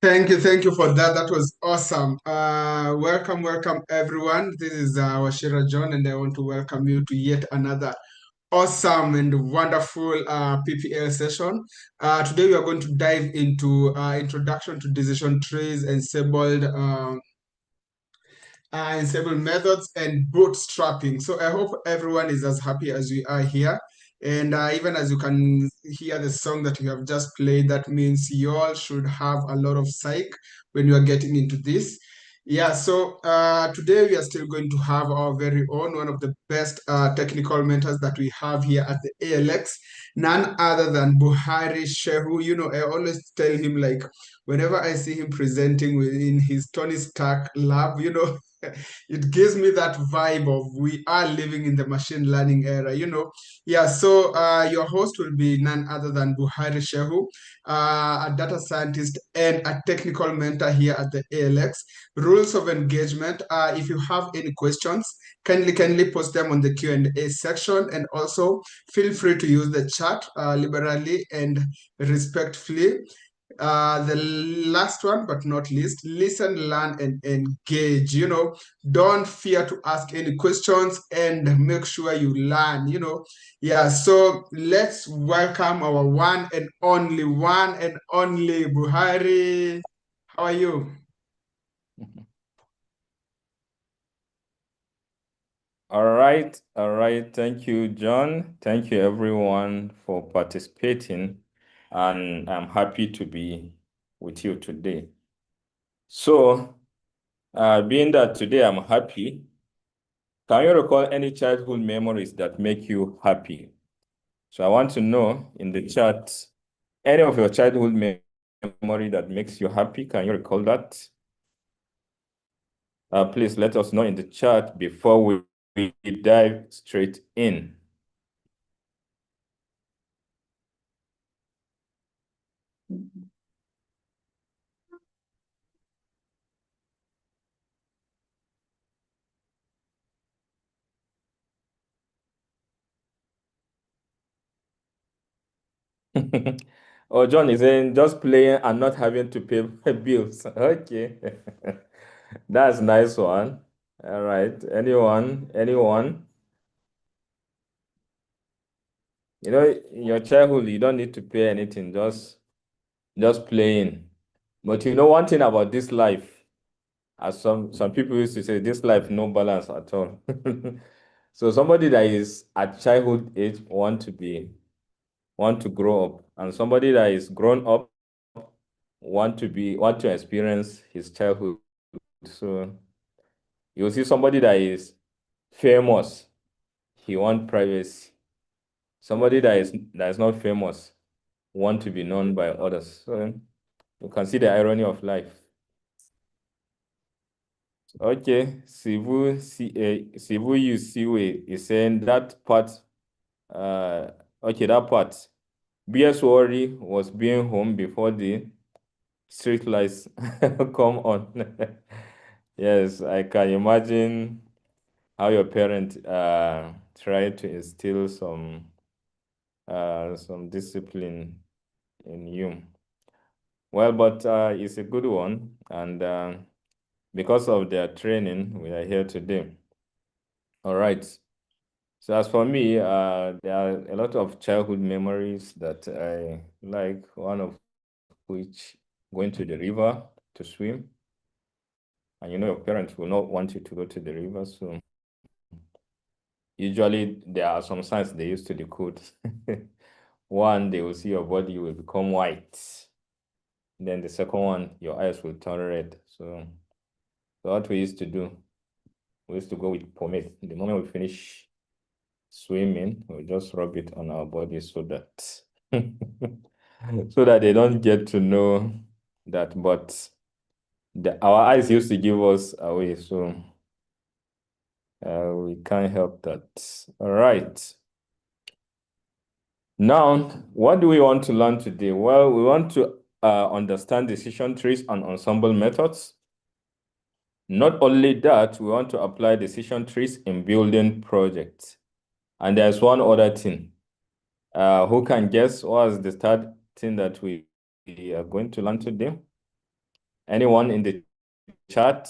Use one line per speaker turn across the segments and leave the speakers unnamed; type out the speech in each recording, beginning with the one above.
Thank you for that. That was awesome. Welcome everyone. This is Washira John, and I want to welcome you to yet another awesome and wonderful PPL session. Today we are going to dive into introduction to decision trees, ensemble methods and bootstrapping. So I hope everyone is as happy as we are here. And even as you can hear the song that we have just played, that means you all should have a lot of psych when you are getting into this. Yeah, so today we are still going to have our very own, one of the best technical mentors that we have here at the ALX, none other than Buhari Shehu. You know, I always tell him, like, whenever I see him presenting within his Tony Stark lab, it gives me that vibe of we are living in the machine learning era. Yeah, so your host will be none other than Buhari Shehu, a data scientist and a technical mentor here at the ALX. Rules of engagement, if you have any questions, kindly post them on the Q&A section, and also feel free to use the chat liberally and respectfully. The last one, but not least, listen, learn, and engage. Don't fear to ask any questions and make sure you learn. Yeah, so let's welcome our one and only Buhari. How are you?
All right, all right. Thank you, John. Thank you, everyone, for participating. And I'm happy to be with you today. So, being that today I'm happy, can you recall any childhood memories that make you happy? So, I want to know in the chat any of your childhood memory that makes you happy. Can you recall that? Please let us know in the chat before we dive straight in. Oh, John is saying just playing and not having to pay bills. Okay. That's nice one. All right. Anyone? Anyone? In your childhood, you don't need to pay anything, just playing. But one thing about this life, as some people used to say, this life no balance at all. So somebody that is at childhood age want to grow up, and somebody that is grown up want to experience his childhood. So you'll see somebody that is famous, he want privacy. Somebody that is not famous want to be known by others. So you can see the irony of life. Okay, Sivu Yusiwe is saying that part. Okay, that part. BS worry was being home before the street lights come on. Yes, I can imagine how your parent tried to instill some discipline in you. Well, but it's a good one, and because of their training, we are here today. All right. So as for me, there are a lot of childhood memories that I like. One of which going to the river to swim, and your parents will not want you to go to the river, so usually there are some signs they used to decode. One, they will see your body will become white. Then the second one, your eyes will turn red. So what we used to do, we used to go with pomade. The moment we finish swimming, we just rub it on our body so that so that they don't get to know that. But our eyes used to give us away, so we can't help that. All right. Now, what do we want to learn today? Well, we want to understand decision trees and ensemble methods. Not only that, we want to apply decision trees in building projects. And there's one other thing. Who can guess what is the third thing that we are going to learn today? Anyone in the chat?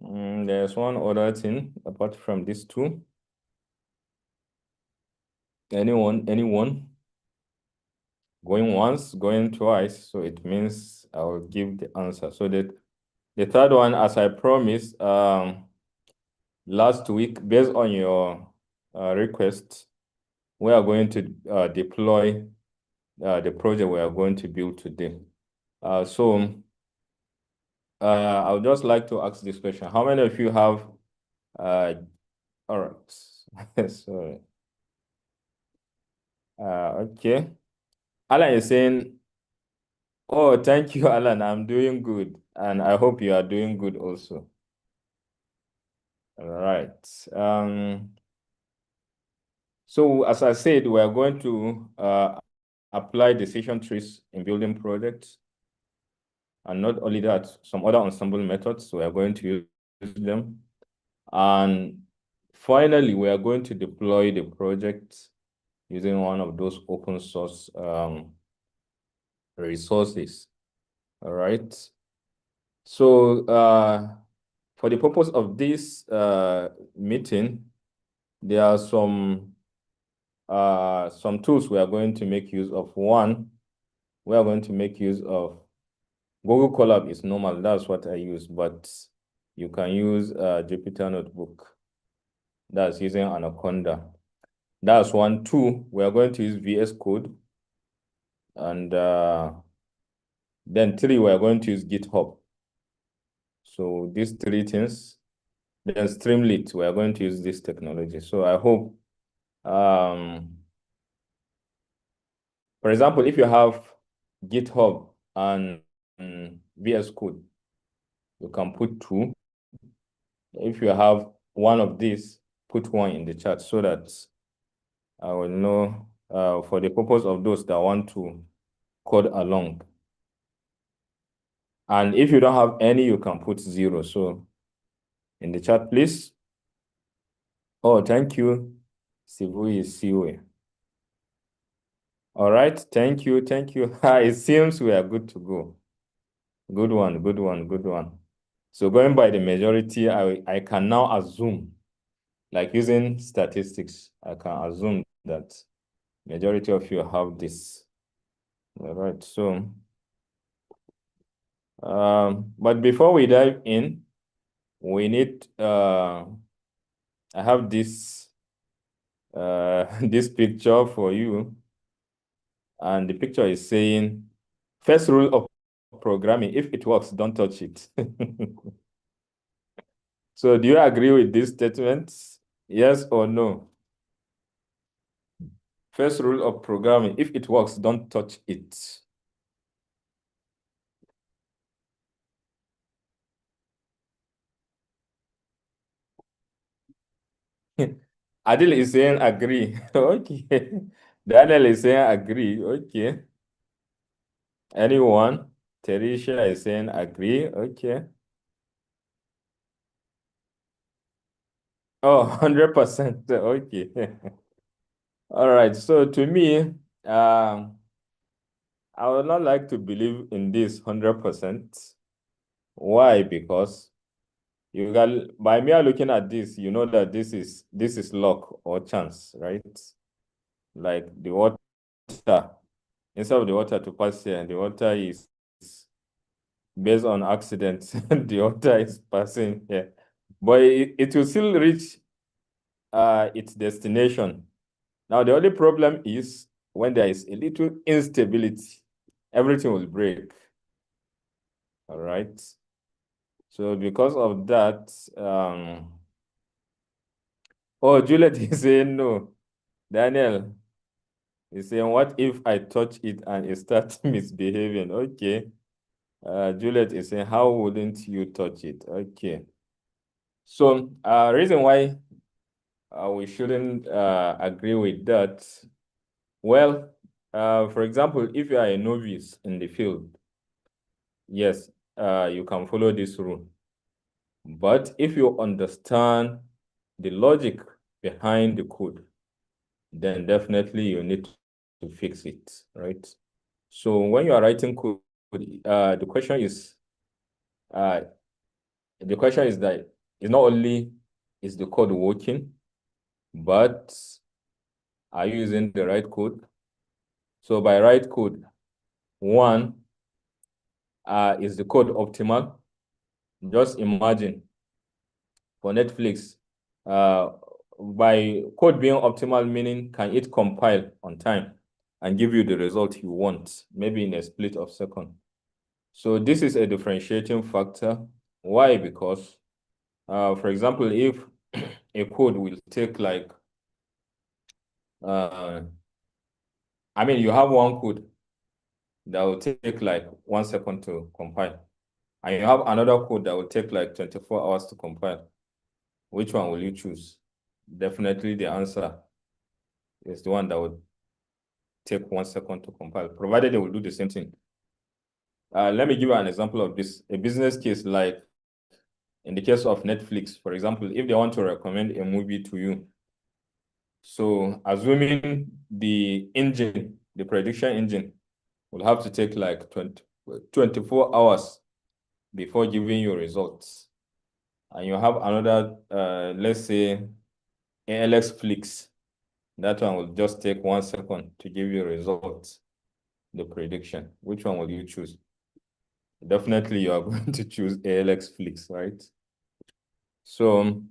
There's one other thing apart from these two. Anyone? Going once, going twice. So it means I will give the answer. So the third one, as I promised, last week, based on your request, we are going to deploy the project we are going to build today. So I would just like to ask this question. How many of you have, all right, sorry. Okay. Alan is saying, oh, thank you, Alan. I'm doing good. And I hope you are doing good also. All right. So as I said, we are going to apply decision trees in building projects. And not only that, some other ensemble methods, we are going to use them. And finally, we are going to deploy the project using one of those open source resources. All right. So for the purpose of this meeting, there are some tools we are going to make use of. One, we are going to make use of Google Colab is normal. That's what I use, but you can use Jupyter Notebook. That's using Anaconda. That's one. Two, we are going to use VS Code. And then three, we are going to use GitHub. So these three things. Then Streamlit, we are going to use this technology. So I hope, for example, if you have GitHub and VS Code, you can put two. If you have one of these, put one in the chat so that I will know for the purpose of those that want to code along. And if you don't have any, you can put zero. So in the chat, please. Oh, thank you, Sivui Siwe. All right, thank you. It seems we are good to go. Good one. So going by the majority, I can now assume, like using statistics, I can assume that majority of you have this. All right, so, but before we dive in, we need, I have this, this picture for you. And the picture is saying, first rule of programming, if it works, don't touch it. So do you agree with this statement? Yes or no? First rule of programming, if it works, don't touch it. Adil is saying agree. Okay. Daniel is saying agree. Okay. Anyone? Teresha is saying agree. Okay. Oh, 100%. Okay. All right. So to me, I would not like to believe in this 100%. Why? Because you got, by me looking at this, you know that this is luck or chance, right? Like the water, instead of the water to pass here, the water is based on accidents, the water is passing here. But it will still reach its destination. Now, the only problem is when there is a little instability, everything will break. All right. So because of that, oh, Juliet is saying no. Daniel is saying, what if I touch it and it starts misbehaving? Okay. Juliet is saying, how wouldn't you touch it? Okay. So reason why we shouldn't agree with that. Well, for example, if you are a novice in the field, yes, you can follow this rule. But if you understand the logic behind the code, then definitely you need to fix it, right? So when you are writing code, the question is that it's not only is the code working, but are you using the right code? So by right code, one, is the code optimal? Just imagine for Netflix, by code being optimal, meaning can it compile on time and give you the result you want, maybe in a split of second. So this is a differentiating factor. Why? Because, for example, if a code will take like, you have one code that will take like 1 second to compile, and you have another code that will take like 24 hours to compile. Which one will you choose? Definitely the answer is the one that would take 1 second to compile, provided they will do the same thing. Let me give you an example of this. A business case, like in the case of Netflix, for example, if they want to recommend a movie to you, so assuming the engine, the prediction engine, will have to take like 24 hours before giving you results. And you have another, let's say, ALX Flix. That one will just take 1 second to give you results, the prediction. Which one will you choose? Definitely you are going to choose ALX Flix, right? So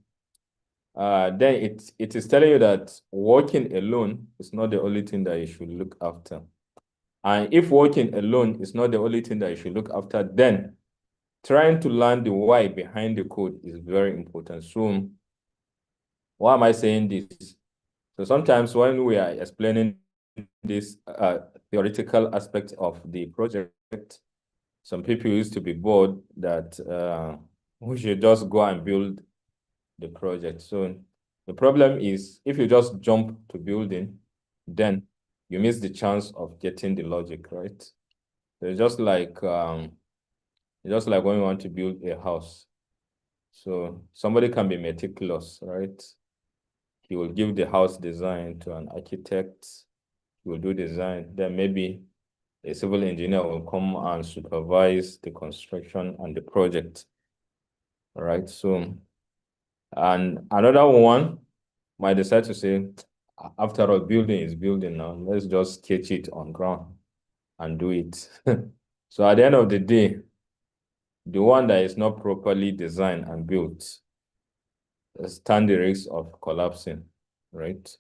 then it is telling you that working alone is not the only thing that you should look after. And if working alone is not the only thing that you should look after, then trying to learn the why behind the code is very important. So why am I saying this? So sometimes when we are explaining this theoretical aspect of the project, some people used to be bored that we should just go and build the project. So the problem is if you just jump to building, then you miss the chance of getting the logic, right? So it's just like when you want to build a house. So somebody can be meticulous, right? He will give the house design to an architect, he will do design, then maybe a civil engineer will come and supervise the construction and the project. All right. So, and another one might decide to say, after all, building is building now. Let's just sketch it on ground and do it. So at the end of the day, the one that is not properly designed and built stand the risk of collapsing, right?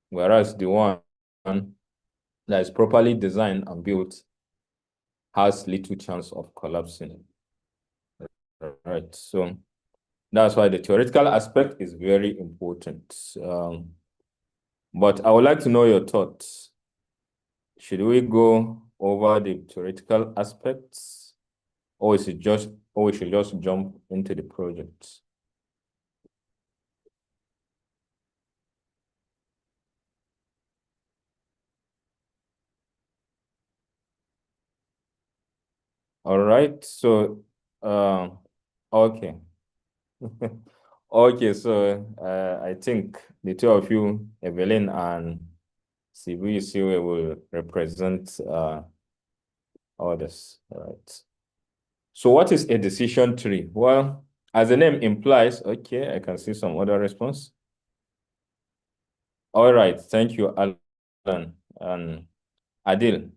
Whereas the one that is properly designed and built has little chance of collapsing, right? So that's why the theoretical aspect is very important. But I would like to know your thoughts. Should we go over the theoretical aspects, or we should just jump into the project? All right. So, okay. Okay, so I think the two of you, Evelyn and Sibu, will represent others. All right. So what is a decision tree? Well, as the name implies, okay, I can see some other response. All right, thank you, Alan and Adil.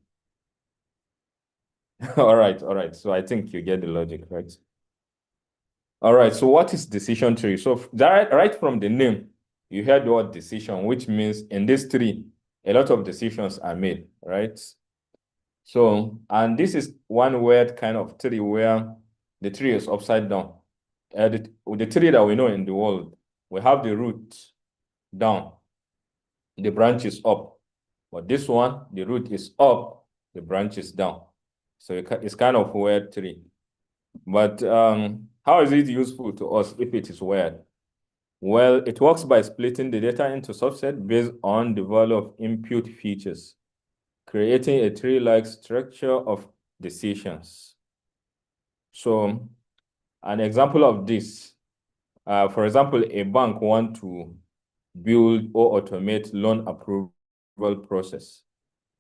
All right. So I think you get the logic, right? All right, so what is decision tree? So that, right from the name, you heard the word decision, which means in this tree, a lot of decisions are made, right? So, and this is one weird kind of tree where the tree is upside down. The tree that we know in the world, we have the root down, the branch is up. But this one, the root is up, the branch is down. So it's kind of a weird tree. But how is it useful to us if it is weird? Well, it works by splitting the data into subsets based on the value of input features, creating a tree-like structure of decisions. So an example of this, for example, a bank want to build or automate loan approval process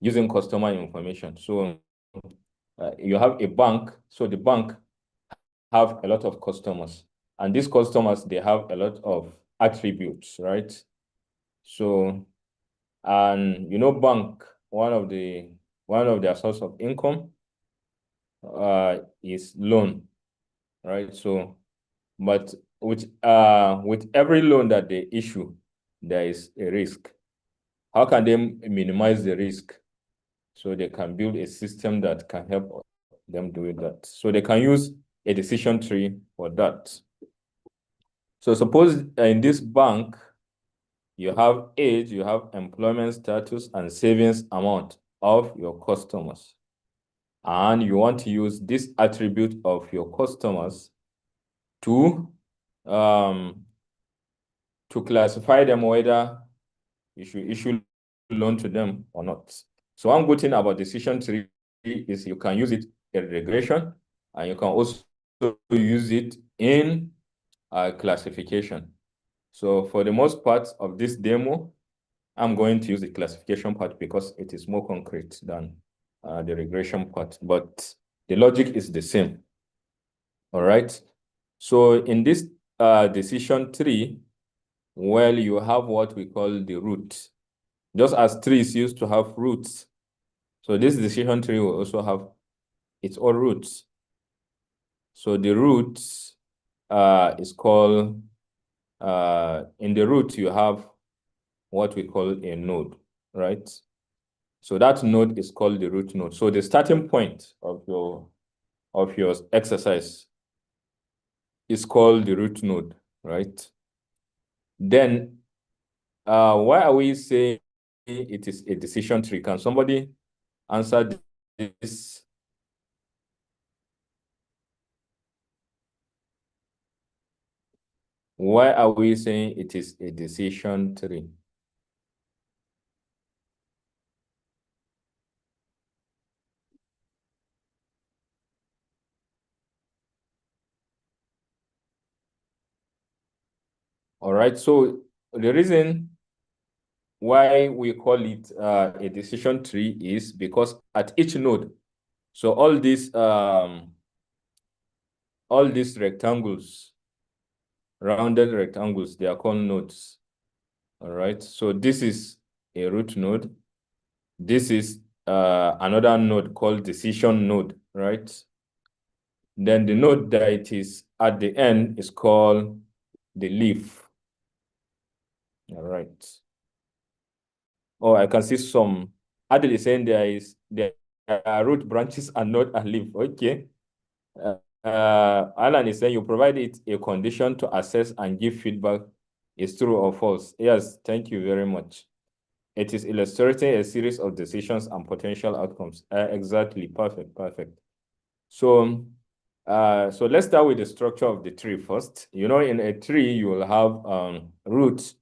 using customer information. So you have a bank, so the bank have a lot of customers, and these customers, they have a lot of attributes, right? So, and bank, one of their source of income is loan, right? So, but with every loan that they issue, there is a risk. How can they minimize the risk? So they can build a system that can help them do that. So they can use a decision tree for that. So suppose in this bank, you have age, you have employment status, and savings amount of your customers. And you want to use this attribute of your customers to classify them whether you should issue loan to them or not. So one good thing about decision tree is you can use it in regression, and you can also use it in classification. So for the most part of this demo, I'm going to use the classification part because it is more concrete than the regression part, but the logic is the same. All right. So in this decision tree, well, you have what we call the root. Just as trees used to have roots, so this decision tree will also have its own roots. So the root is called, in the root, you have what we call a node, right? So that node is called the root node. So the starting point of your exercise is called the root node, right? Then, why are we saying it is a decision tree? Can somebody answer this? Why are we saying it is a decision tree? All right, so the reason why we call it a decision tree is because at each node, so all these rectangles, rounded rectangles, they are called nodes. All right, so this is a root node. This is another node called decision node, right? Then the node that it is at the end is called the leaf. All right. Oh, I can see some. Adel is saying there are root branches and not a leaf. Okay. Alan is saying you provide it a condition to assess and give feedback is true or false. Yes, thank you very much. It is illustrating a series of decisions and potential outcomes. Exactly, perfect. So, so let's start with the structure of the tree first. In a tree, you will have roots.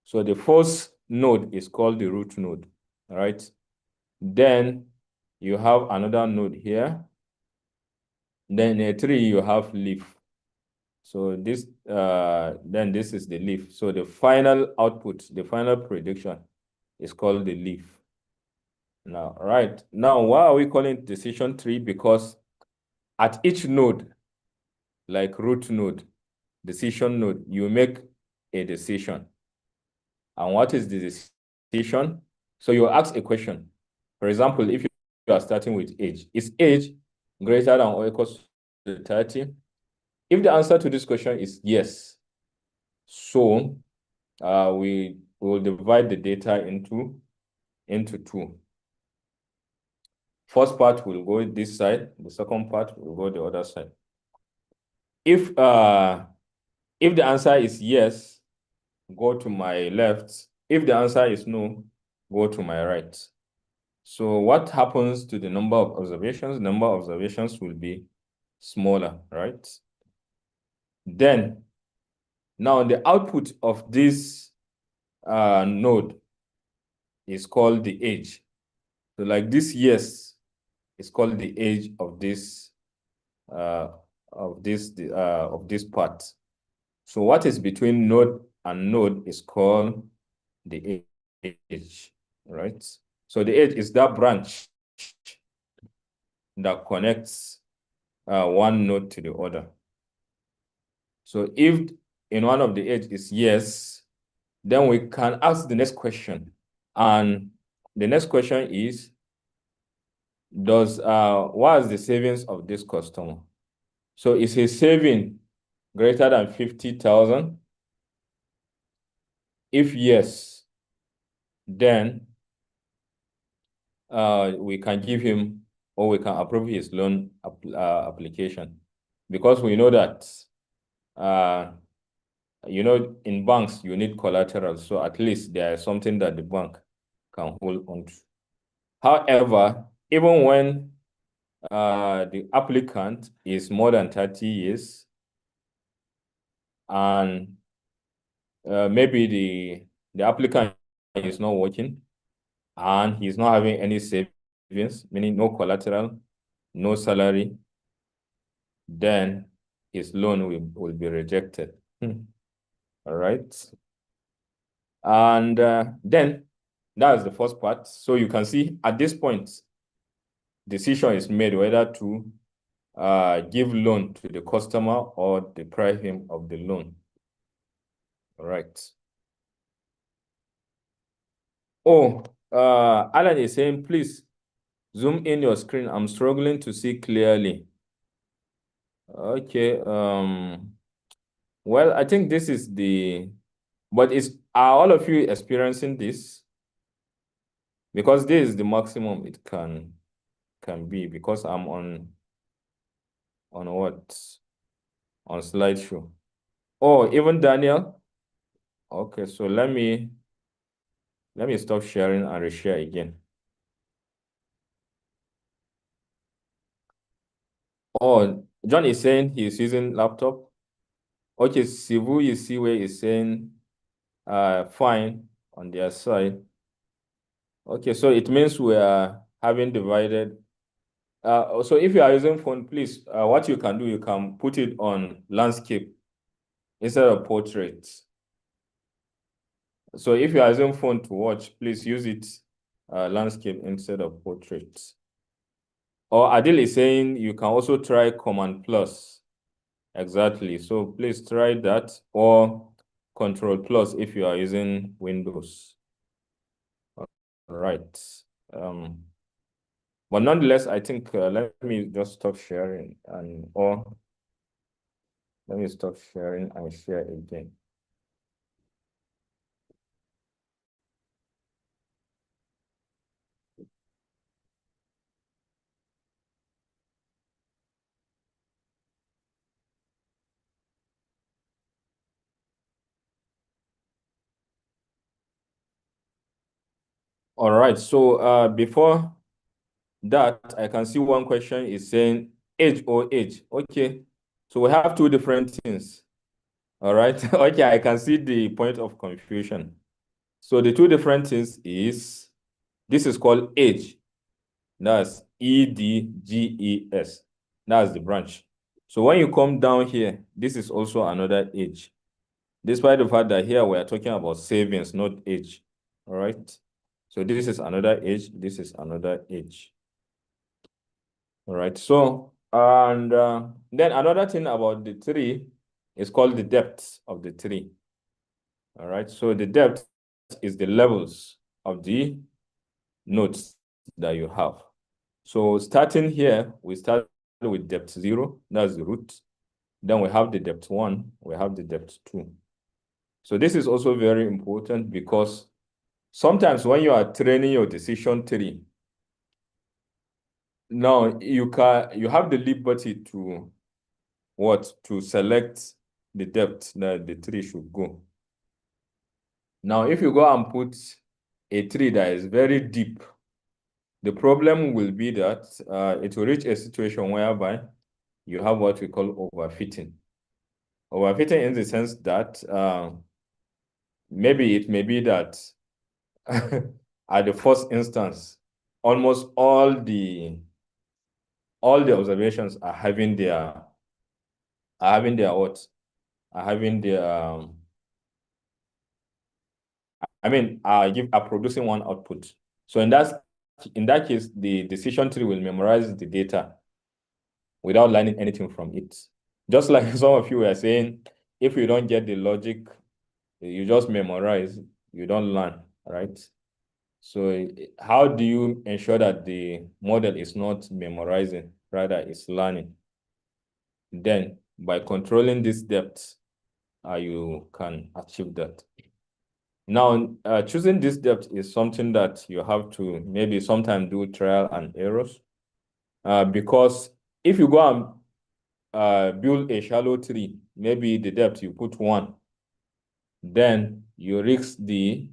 So the first node is called the root node, all right? Then you have another node here. Then in a tree, you have leaf. So this, then this is the leaf. So the final output, the final prediction is called the leaf. Now, right. Now, why are we calling it decision tree? Because at each node, like root node, decision node, you make a decision. And what is the decision? So you ask a question. For example, if you are starting with age, is age greater than or equal to 30? If the answer to this question is yes, so we will divide the data into two. First part will go this side, the second part will go the other side. If the answer is yes, go to my left. If the answer is no, go to my right. So what happens to the number of observations? Number of observations will be smaller, right? Then, now the output of this node is called the age. So like this yes is called the age of this part. So what is between node and node is called the age, right? So the age is that branch that connects one node to the other. So if in one of the edge is yes, then we can ask the next question. And the next question is, what is the savings of this customer? So is his saving greater than 50,000? If yes, then we can give him, or we can approve his loan application, because we know that in banks you need collateral, so at least there is something that the bank can hold on to. However, even when the applicant is more than 30 years and maybe the applicant is not working and he's not having any savings, meaning no collateral, no salary, then his loan will be rejected. All right. And then that's the first part. So you can see at this point, decision is made whether to give loan to the customer or deprive him of the loan. All right. Oh, Alan is saying, please zoom in your screen. I'm struggling to see clearly. Okay. Well, I think this is but are all of you experiencing this? Because this is the maximum it can be, because I'm on what? On slideshow. Oh, even Daniel? Okay, so let me stop sharing and reshare again. Oh, John is saying he's using laptop. Okay, Sivu, you see where he's saying fine on their side. Okay, so it means we are having divided. So if you are using phone, please, what you can do, you can put it on landscape instead of portrait. So if you are using phone to watch, please use it landscape instead of portrait. Or Adil is saying you can also try Command Plus. Exactly. So please try that, or Control Plus if you are using Windows. All right. But nonetheless, I think let me just stop sharing let me stop sharing and share again. All right. So before that, I can see one question is saying age or age. Okay. So we have two different things. All right. Okay, I can see the point of confusion. So the two different things is, this is called age. That's EDGES. That's the branch. So when you come down here, this is also another age. Despite the fact that here we are talking about savings, not age. All right. So this is another age. This is another age. All right. So, and then another thing about the tree is called the depth of the tree. All right. So the depth is the levels of the nodes that you have. So starting here, we start with depth 0, that's the root. Then we have the depth 1, we have the depth 2. So this is also very important, because sometimes when you are training your decision tree, now you have the liberty to select the depth that the tree should go. Now, if you go and put a tree that is very deep, the problem will be that it will reach a situation whereby you have what we call overfitting. Overfitting in the sense that maybe it may be that at the first instance, almost all the observations are having their what? Are having their are producing one output. So in that case, the decision tree will memorize the data without learning anything from it. Just like some of you were saying, if you don't get the logic, you just memorize, you don't learn, right? So how do you ensure that the model is not memorizing, rather it's learning? Then by controlling this depth, you can achieve that. Now, choosing this depth is something that you have to maybe sometimes do trial and errors. Because if you go and build a shallow tree, maybe the depth you put 1, then you risk the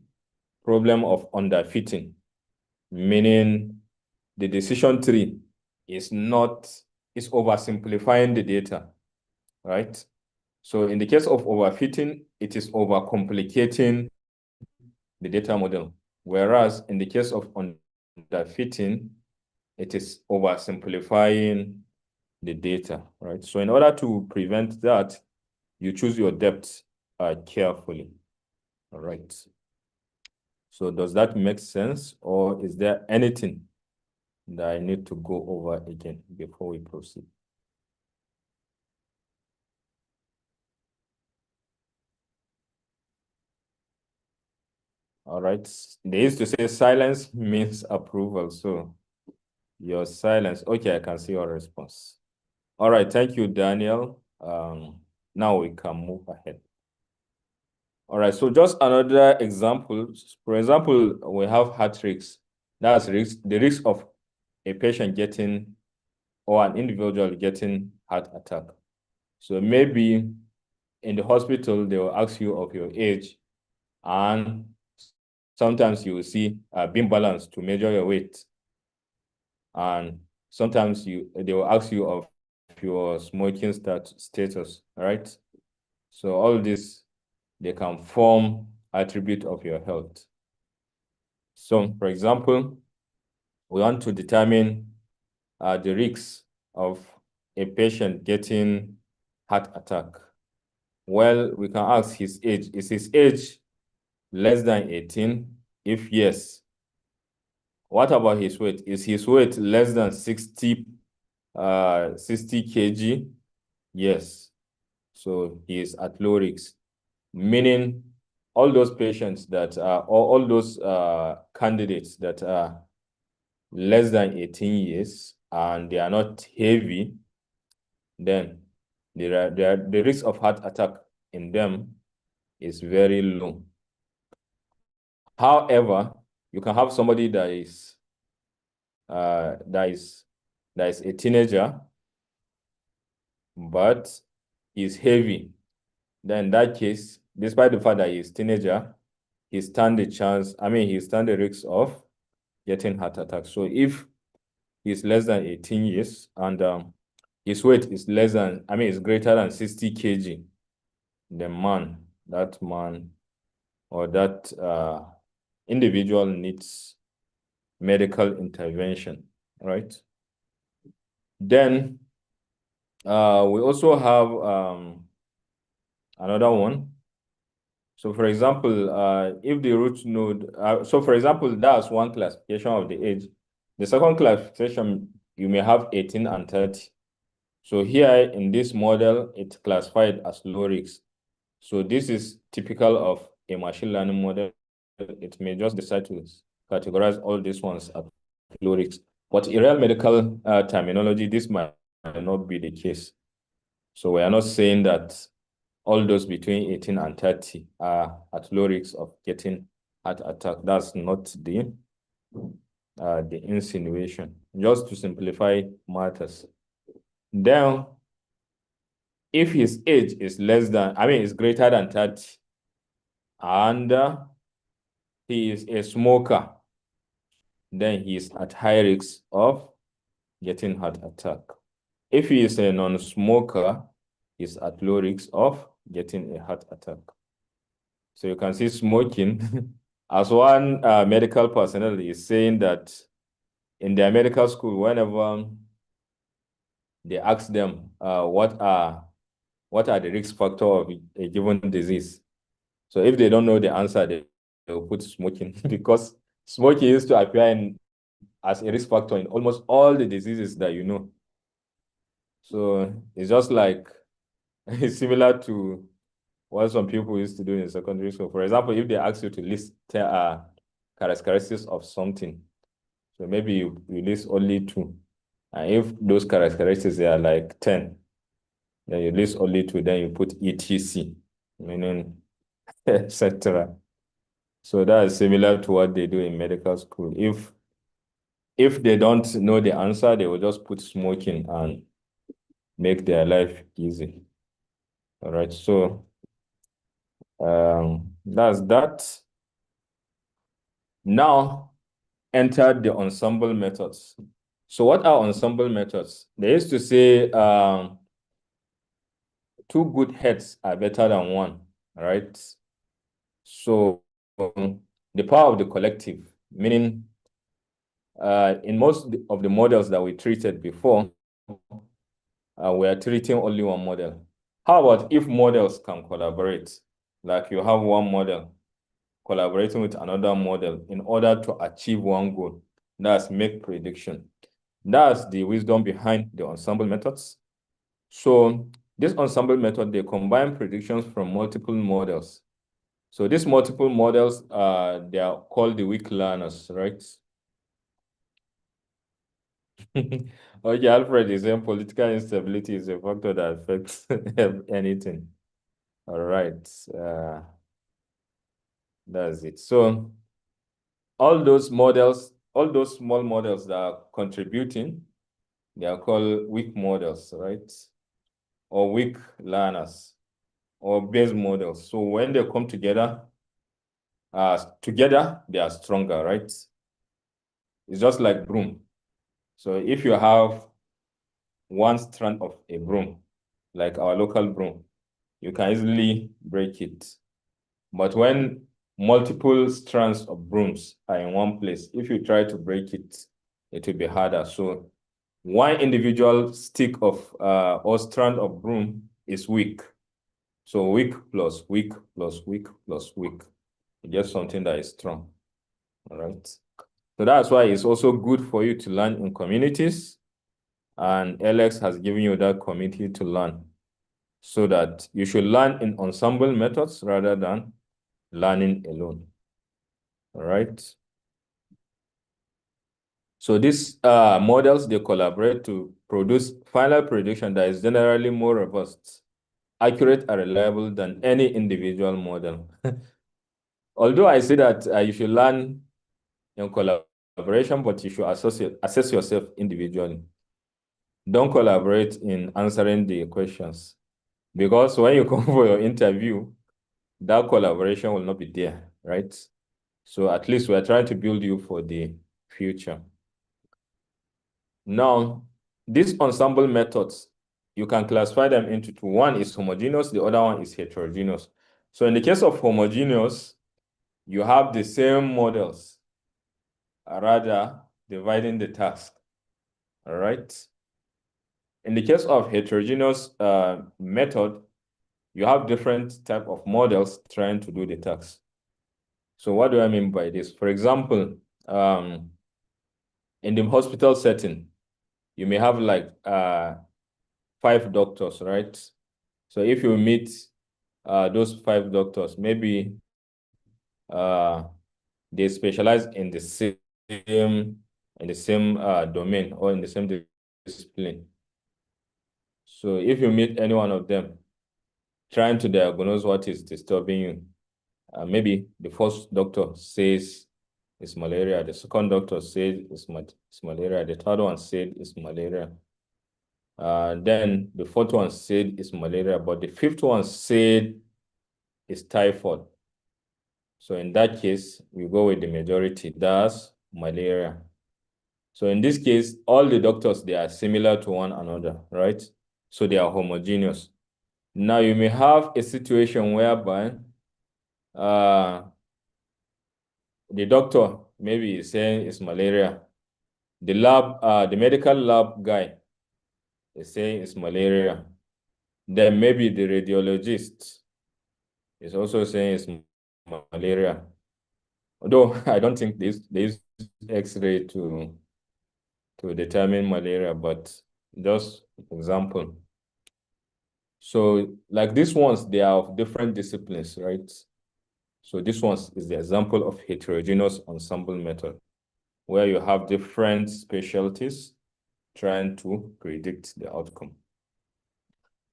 problem of underfitting, meaning the decision tree is oversimplifying the data, right? So in the case of overfitting, it is overcomplicating the data model. Whereas in the case of underfitting, it is oversimplifying the data, right? So in order to prevent that, you choose your depth carefully, all right? So does that make sense, or is there anything that I need to go over again before we proceed? All right, they used to say silence means approval, so your silence. Okay, I can see your response. All right, thank you, Daniel. Now we can move ahead. All right, so just another example. For example, we have heart risks. That's the risk of a patient getting or an individual getting heart attack. So maybe in the hospital, they will ask you of your age, and sometimes you will see a beam balance to measure your weight. And sometimes they will ask you of your smoking status, right? So all this, they can form attribute of your health. So for example, we want to determine the risks of a patient getting heart attack. Well, we can ask his age. Is his age less than 18? If yes, what about his weight? Is his weight less than 60 kg? Yes. So he is at low risk, meaning all those patients that are, or all those candidates that are less than 18 years and they are not heavy, then the risk of heart attack in them is very low. However, you can have somebody that is a teenager, but is heavy. Then in that case, despite the fact that he's teenager, he stand the risk of getting heart attack. So if he's less than 18 years and his weight is is greater than 60 kg, that man or that individual needs medical intervention, right? Then we also have another one. So for example, if the root node, so for example, that's one classification of the age. The second classification, you may have 18 and 30. So here in this model, it's classified as low risk. So this is typical of a machine learning model. It may just decide to categorize all these ones as low risk. But in real medical terminology, this might not be the case. So we are not saying that all those between 18 and 30 are at low risk of getting heart attack. That's not the insinuation, just to simplify matters. Then, if his age is is greater than 30, and he is a smoker, then he is at high risk of getting heart attack. If he is a non-smoker, he's at low risk of getting a heart attack. So you can see smoking, as one medical personnel is saying that in their medical school, whenever they ask them what are the risk factor of a given disease, so if they don't know the answer, they will put smoking because smoking used to appear in as a risk factor in almost all the diseases that you know. So it's just like it's similar to what some people used to do in secondary school. For example, if they ask you to list characteristics of something, so maybe you list only two. And if those characteristics are like 10, then you list only two, then you put ETC, meaning etc. So that is similar to what they do in medical school. If they don't know the answer, they will just put smoking and make their life easy. All right, so that's that. Now enter the ensemble methods. So what are ensemble methods? They used to say two good heads are better than one, right? So the power of the collective, meaning in most of the models that we treated before, we are treating only one model. How about if models can collaborate? Like you have one model collaborating with another model in order to achieve one goal. That's make prediction. That's the wisdom behind the ensemble methods. So this ensemble method, they combine predictions from multiple models. So these multiple models, they are called the weak learners, right? Okay, Alfred is saying political instability is a factor that affects anything. All right, that's it. So all those models, all those small models that are contributing, they are called weak models, right? Or weak learners, or base models. So when they come together they are stronger, right? It's just like broom. So if you have one strand of a broom, like our local broom, you can easily break it. But when multiple strands of brooms are in one place, if you try to break it, it will be harder. So one individual stick of or strand of broom is weak. So weak plus weak plus weak plus weak. You get something that is strong. All right. So that's why it's also good for you to learn in communities. And ALX has given you that community to learn, so that you should learn in ensemble methods rather than learning alone. All right. So these models, they collaborate to produce final prediction that is generally more robust, accurate, and reliable than any individual model. Although I say that you should learn in collaboration, but you should assess yourself individually. Don't collaborate in answering the questions, because when you come for your interview, that collaboration will not be there, right? So at least we're trying to build you for the future. Now, these ensemble methods, you can classify them into two. One is homogeneous, the other one is heterogeneous. So in the case of homogeneous, you have the same models, rather dividing the task, all right? In the case of heterogeneous method, you have different type of models trying to do the task. So what do I mean by this? For example, in the hospital setting, you may have like 5 doctors, right? So if you meet those 5 doctors, maybe they specialize in the same domain or in the same discipline. So if you meet any one of them, trying to diagnose what is disturbing you, maybe the first doctor says it's malaria, the second doctor says it's malaria, the third one said it's malaria. Then the fourth one said it's malaria, but the fifth one said it's typhoid. So in that case, we go with the majority, that's malaria. So in this case, all the doctors, they are similar to one another, right? So they are homogeneous. Now you may have a situation whereby the doctor maybe is saying it's malaria. The medical lab guy is saying it's malaria. Then maybe the radiologist is also saying it's malaria. Although I don't think they use X-ray to to determine malaria, but just example. So like these ones, they are of different disciplines, right? So this one is the example of heterogeneous ensemble method, where you have different specialties trying to predict the outcome.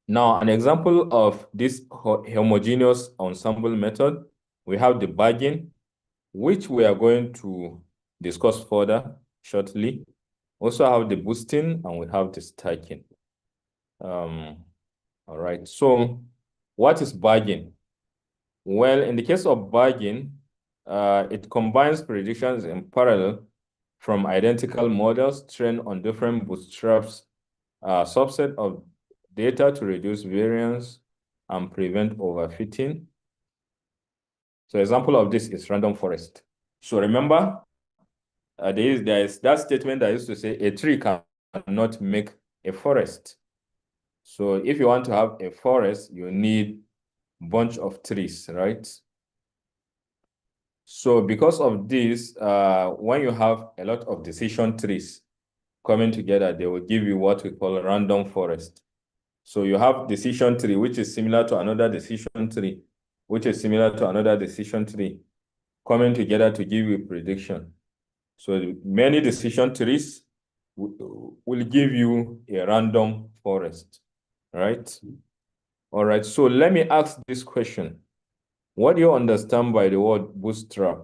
Now, an example of this homogeneous ensemble method, we have the bagging, which we are going to discuss further shortly. Also have the boosting, and we have the stacking. All right, so what is bagging? Well, in the case of bagging, it combines predictions in parallel from identical models trained on different bootstraps, subset of data to reduce variance and prevent overfitting. So example of this is random forest. So remember, there is that statement that used to say a tree cannot make a forest. So if you want to have a forest, you need a bunch of trees, right? So because of this, when you have a lot of decision trees coming together, they will give you what we call a random forest. So you have decision tree, which is similar to another decision tree, which is similar to another decision tree, coming together to give you prediction. So many decision trees will give you a random forest, right? All right, so let me ask this question. What do you understand by the word bootstrap?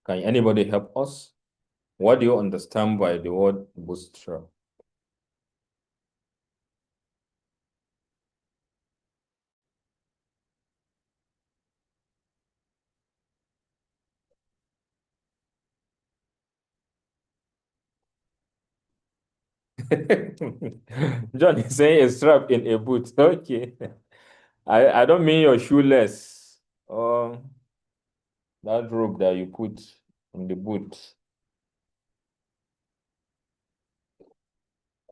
Can anybody help us? What do you understand by the word bootstrap? John is saying a strap in a boot. Okay. I don't mean your shoeless or that rope that you put in the boot.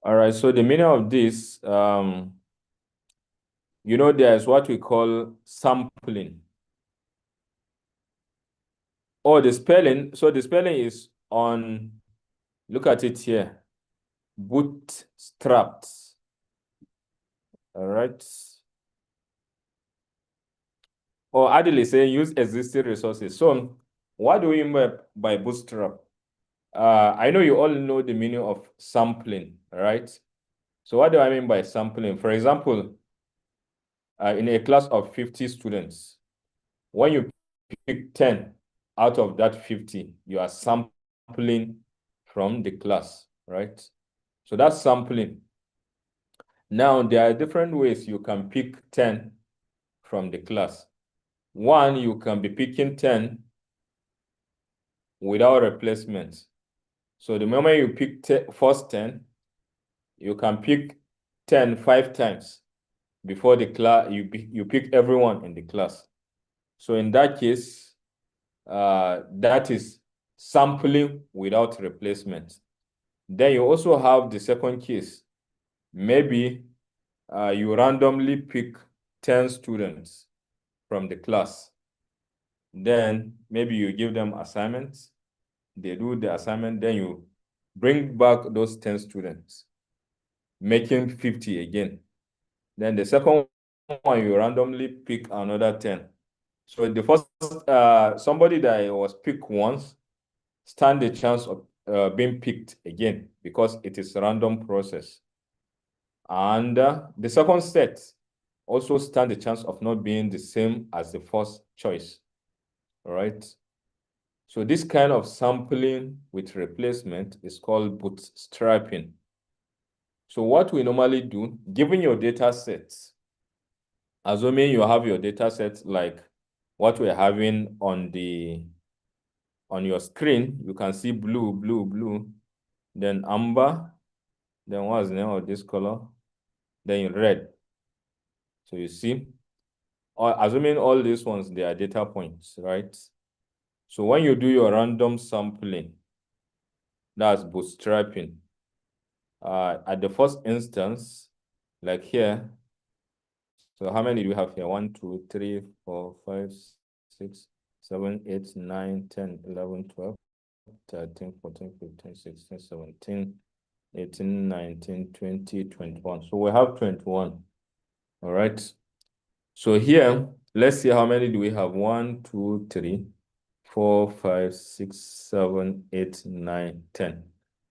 All right, so the meaning of this, there's what we call sampling. Oh, the spelling. So the spelling is on, look at it here, bootstrapped. All right. Or Adil is saying use existing resources. So what do we mean by bootstrap? I know you all know the meaning of sampling, right? So what do I mean by sampling? For example, in a class of 50 students, when you pick 10 out of that 50, you are sampling from the class, right? So that's sampling. Now, there are different ways you can pick 10 from the class. One, you can be picking 10 without replacement. So the moment you pick first 10, you can pick 10 5 times before the class, you pick everyone in the class. So in that case, that is sampling without replacement. Then you also have the second case. Maybe you randomly pick 10 students from the class. Then maybe you give them assignments. They do the assignment, then you bring back those 10 students, making 50 again. Then the second one, you randomly pick another 10. So the first, somebody that was picked once stand the chance of being picked again because it is a random process. And the second set also stand the chance of not being the same as the first choice, all right? So this kind of sampling with replacement is called bootstrapping. So what we normally do, given your data sets, assuming you have your data sets like what we're having on your screen, you can see blue, blue, blue, then amber, then what's the name of this color? Then red. So you see, assuming all these ones, they are data points, right? So when you do your random sampling, that's bootstrapping. At the first instance, like here, so how many do we have here? 1, 2, 3, 4, 5, 6, 7, 8, 9, 10, 11, 12. 13, 14, 15, 16, 17, 18, 19, 20, 21. So we have 21. All right. So here, let's see how many do we have? 1, 2, 3, 4, 5, 6, 7, 8, 9, 10.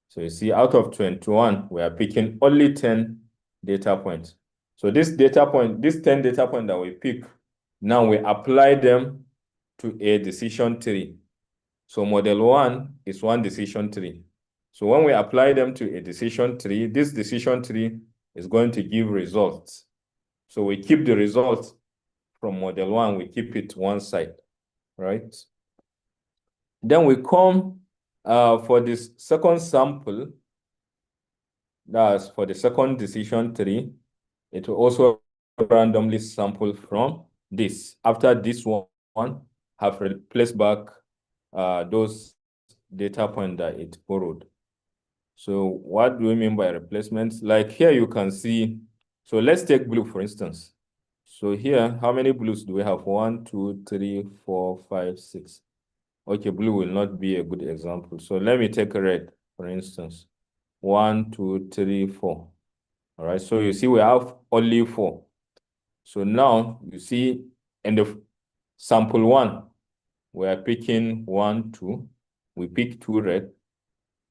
So you see, out of 21, we are picking only 10 data points. So this 10 data point that we pick, now we apply them to a decision tree. So model 1 is one decision tree. So when we apply them to a decision tree, this decision tree is going to give results. So we keep the results from model 1, we keep it one side, right? Then we come for this second sample, that's for the second decision tree, it will also randomly sample from this. After this one have replaced back those data point that it borrowed. So what do we mean by replacements? Like here you can see, so let's take blue for instance. So here, how many blues do we have? 1, 2, 3, 4, 5, 6. Okay, blue will not be a good example. So let me take red, for instance. 1, 2, 3, 4. All right, so you see we have only 4. So now you see in the sample 1, we are picking 1, 2. We pick 2 red.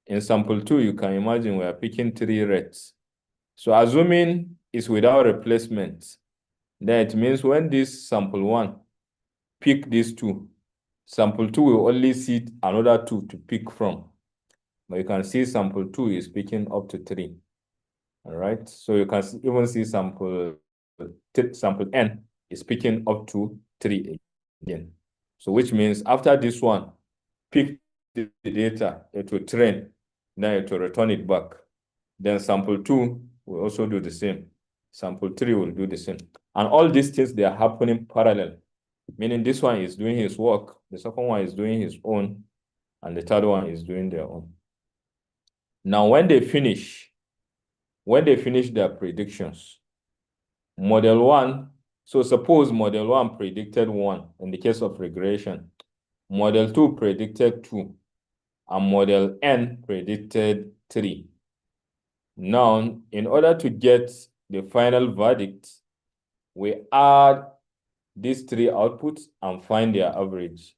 In sample 2, you can imagine we are picking 3 reds. So assuming it's without replacement, then it means when this sample 1 pick these 2, sample 2 will only see another 2 to pick from. But you can see sample 2 is picking up to 3. All right. So you can even see sample N is picking up to 3 again. So which means after this one, pick the data, it will train, then it will return it back. Then sample 2 will also do the same. Sample 3 will do the same. And all these things, they are happening parallel, meaning this one is doing his work, the second one is doing his own, and the third one is doing their own. Now, when they finish their predictions, model 1, so suppose model 1 predicted 1 in the case of regression, model 2 predicted 2, and model N predicted 3. Now, in order to get the final verdict, we add these 3 outputs and find their average,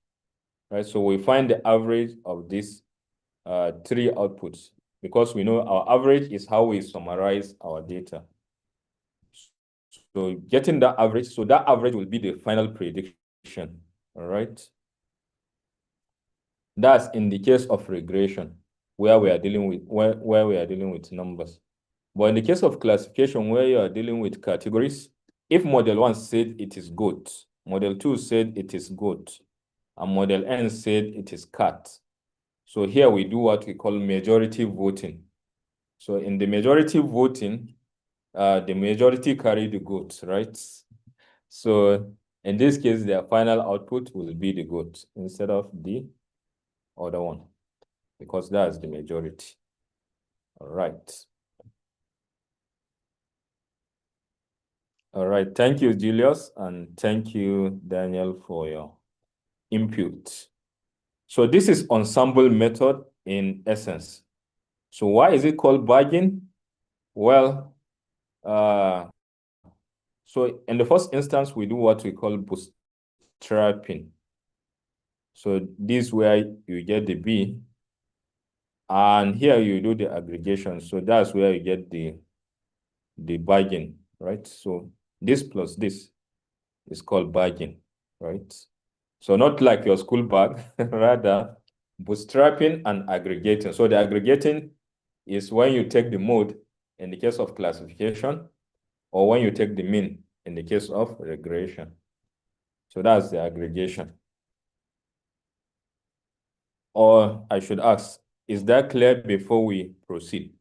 right? So we find the average of these 3 outputs, because we know our average is how we summarize our data. So getting that average, so that average will be the final prediction, all right? That's in the case of regression, where we are dealing with where we are dealing with numbers. But in the case of classification, where you are dealing with categories, if model 1 said it is goat, model 2 said it is goat, and model N said it is cat. So here we do what we call majority voting. So in the majority voting, the majority carry the goat, right? So in this case, their final output will be the goat instead of the other one, because that's the majority. All right. All right. Thank you, Julius, and thank you, Daniel, for your input. So this is ensemble method in essence. So why is it called bargain? Well, so in the first instance, we do what we call bootstrapping. So this is where you get the B, and here you do the aggregation. So that's where you get the bargain, right? So this plus this is called bargain, right? So not like your school bag, rather bootstrapping and aggregating. So the aggregating is when you take the mode in the case of classification, or when you take the mean in the case of regression. So that's the aggregation. Or I should ask, is that clear before we proceed?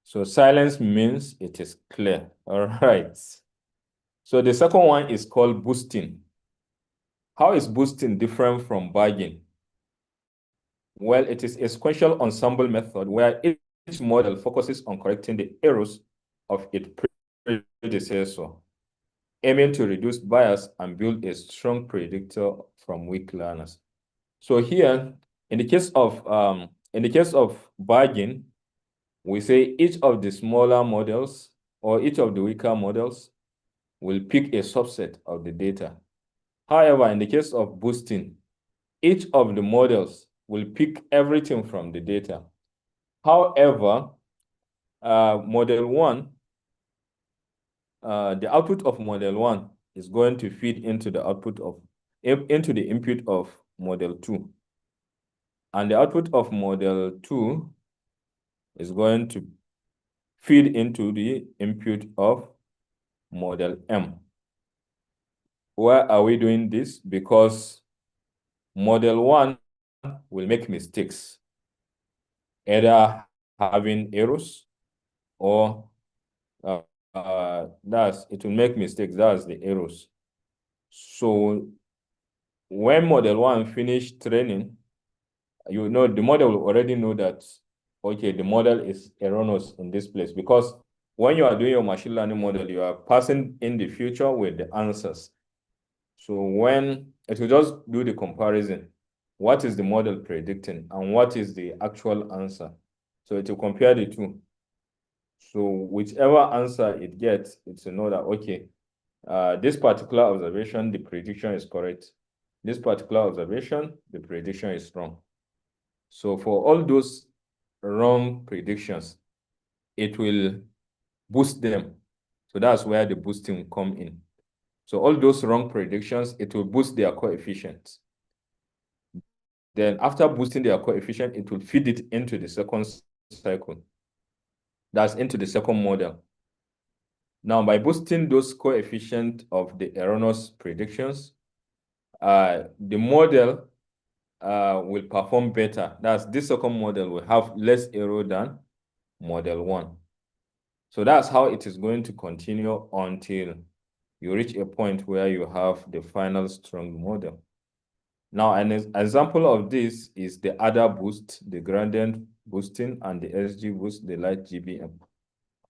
So silence means it is clear. All right. So the second one is called boosting. How is boosting different from bargaining? Well, it is a sequential ensemble method where each model focuses on correcting the errors of its predecessor. aiming to reduce bias and build a strong predictor from weak learners. So here, in the case of bargain, we say each of the smaller models or each of the weaker models will pick a subset of the data. However, in the case of boosting, each of the models will pick everything from the data. However, model one, the output of model one is going to feed into the input of model two. And the output of model two is going to feed into the input of model M. Why are we doing this? Because model one will make mistakes, either having errors or it will make mistakes. That's the errors. So when model one finish training, the model will already know that, okay, the model is erroneous in this place, because when you are doing your machine learning model, you are passing in the future with the answers. So when it will just do the comparison, what is the model predicting and what is the actual answer? So it will compare the two. So whichever answer it gets, it's to know that, okay, this particular observation, the prediction is correct. This particular observation, the prediction is wrong. So for all those wrong predictions, it will boost them. So that's where the boosting will come in. So all those wrong predictions, it will boost their coefficients. Then after boosting their coefficient, it will feed it into the second cycle. That's into the second model. Now, by boosting those coefficients of the erroneous predictions, the model will perform better. That's this second model will have less error than model one. So that's how it is going to continue until you reach a point where you have the final strong model. Now, an example of this is the ADA boost, the gradient boosting, and the SG boost, the light GBM.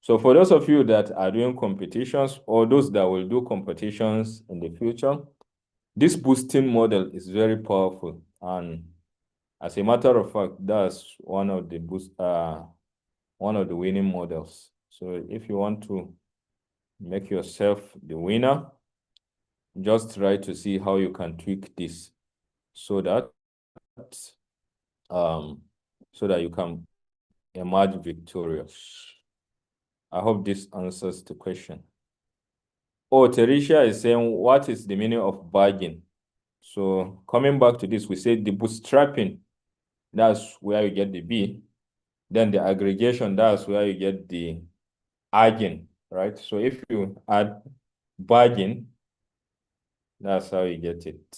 So for those of you that are doing competitions or those that will do competitions in the future, this boosting model is very powerful. And as a matter of fact, that's one of the winning models. So if you want to make yourself the winner, just try to see how you can tweak this so that you can emerge victorious. I hope this answers the question. Oh, Teresia is saying, what is the meaning of bargain? So coming back to this, we say the bootstrapping, that's where you get the B. Then the aggregation, that's where you get the argin, right? So if you add bargain, that's how you get it.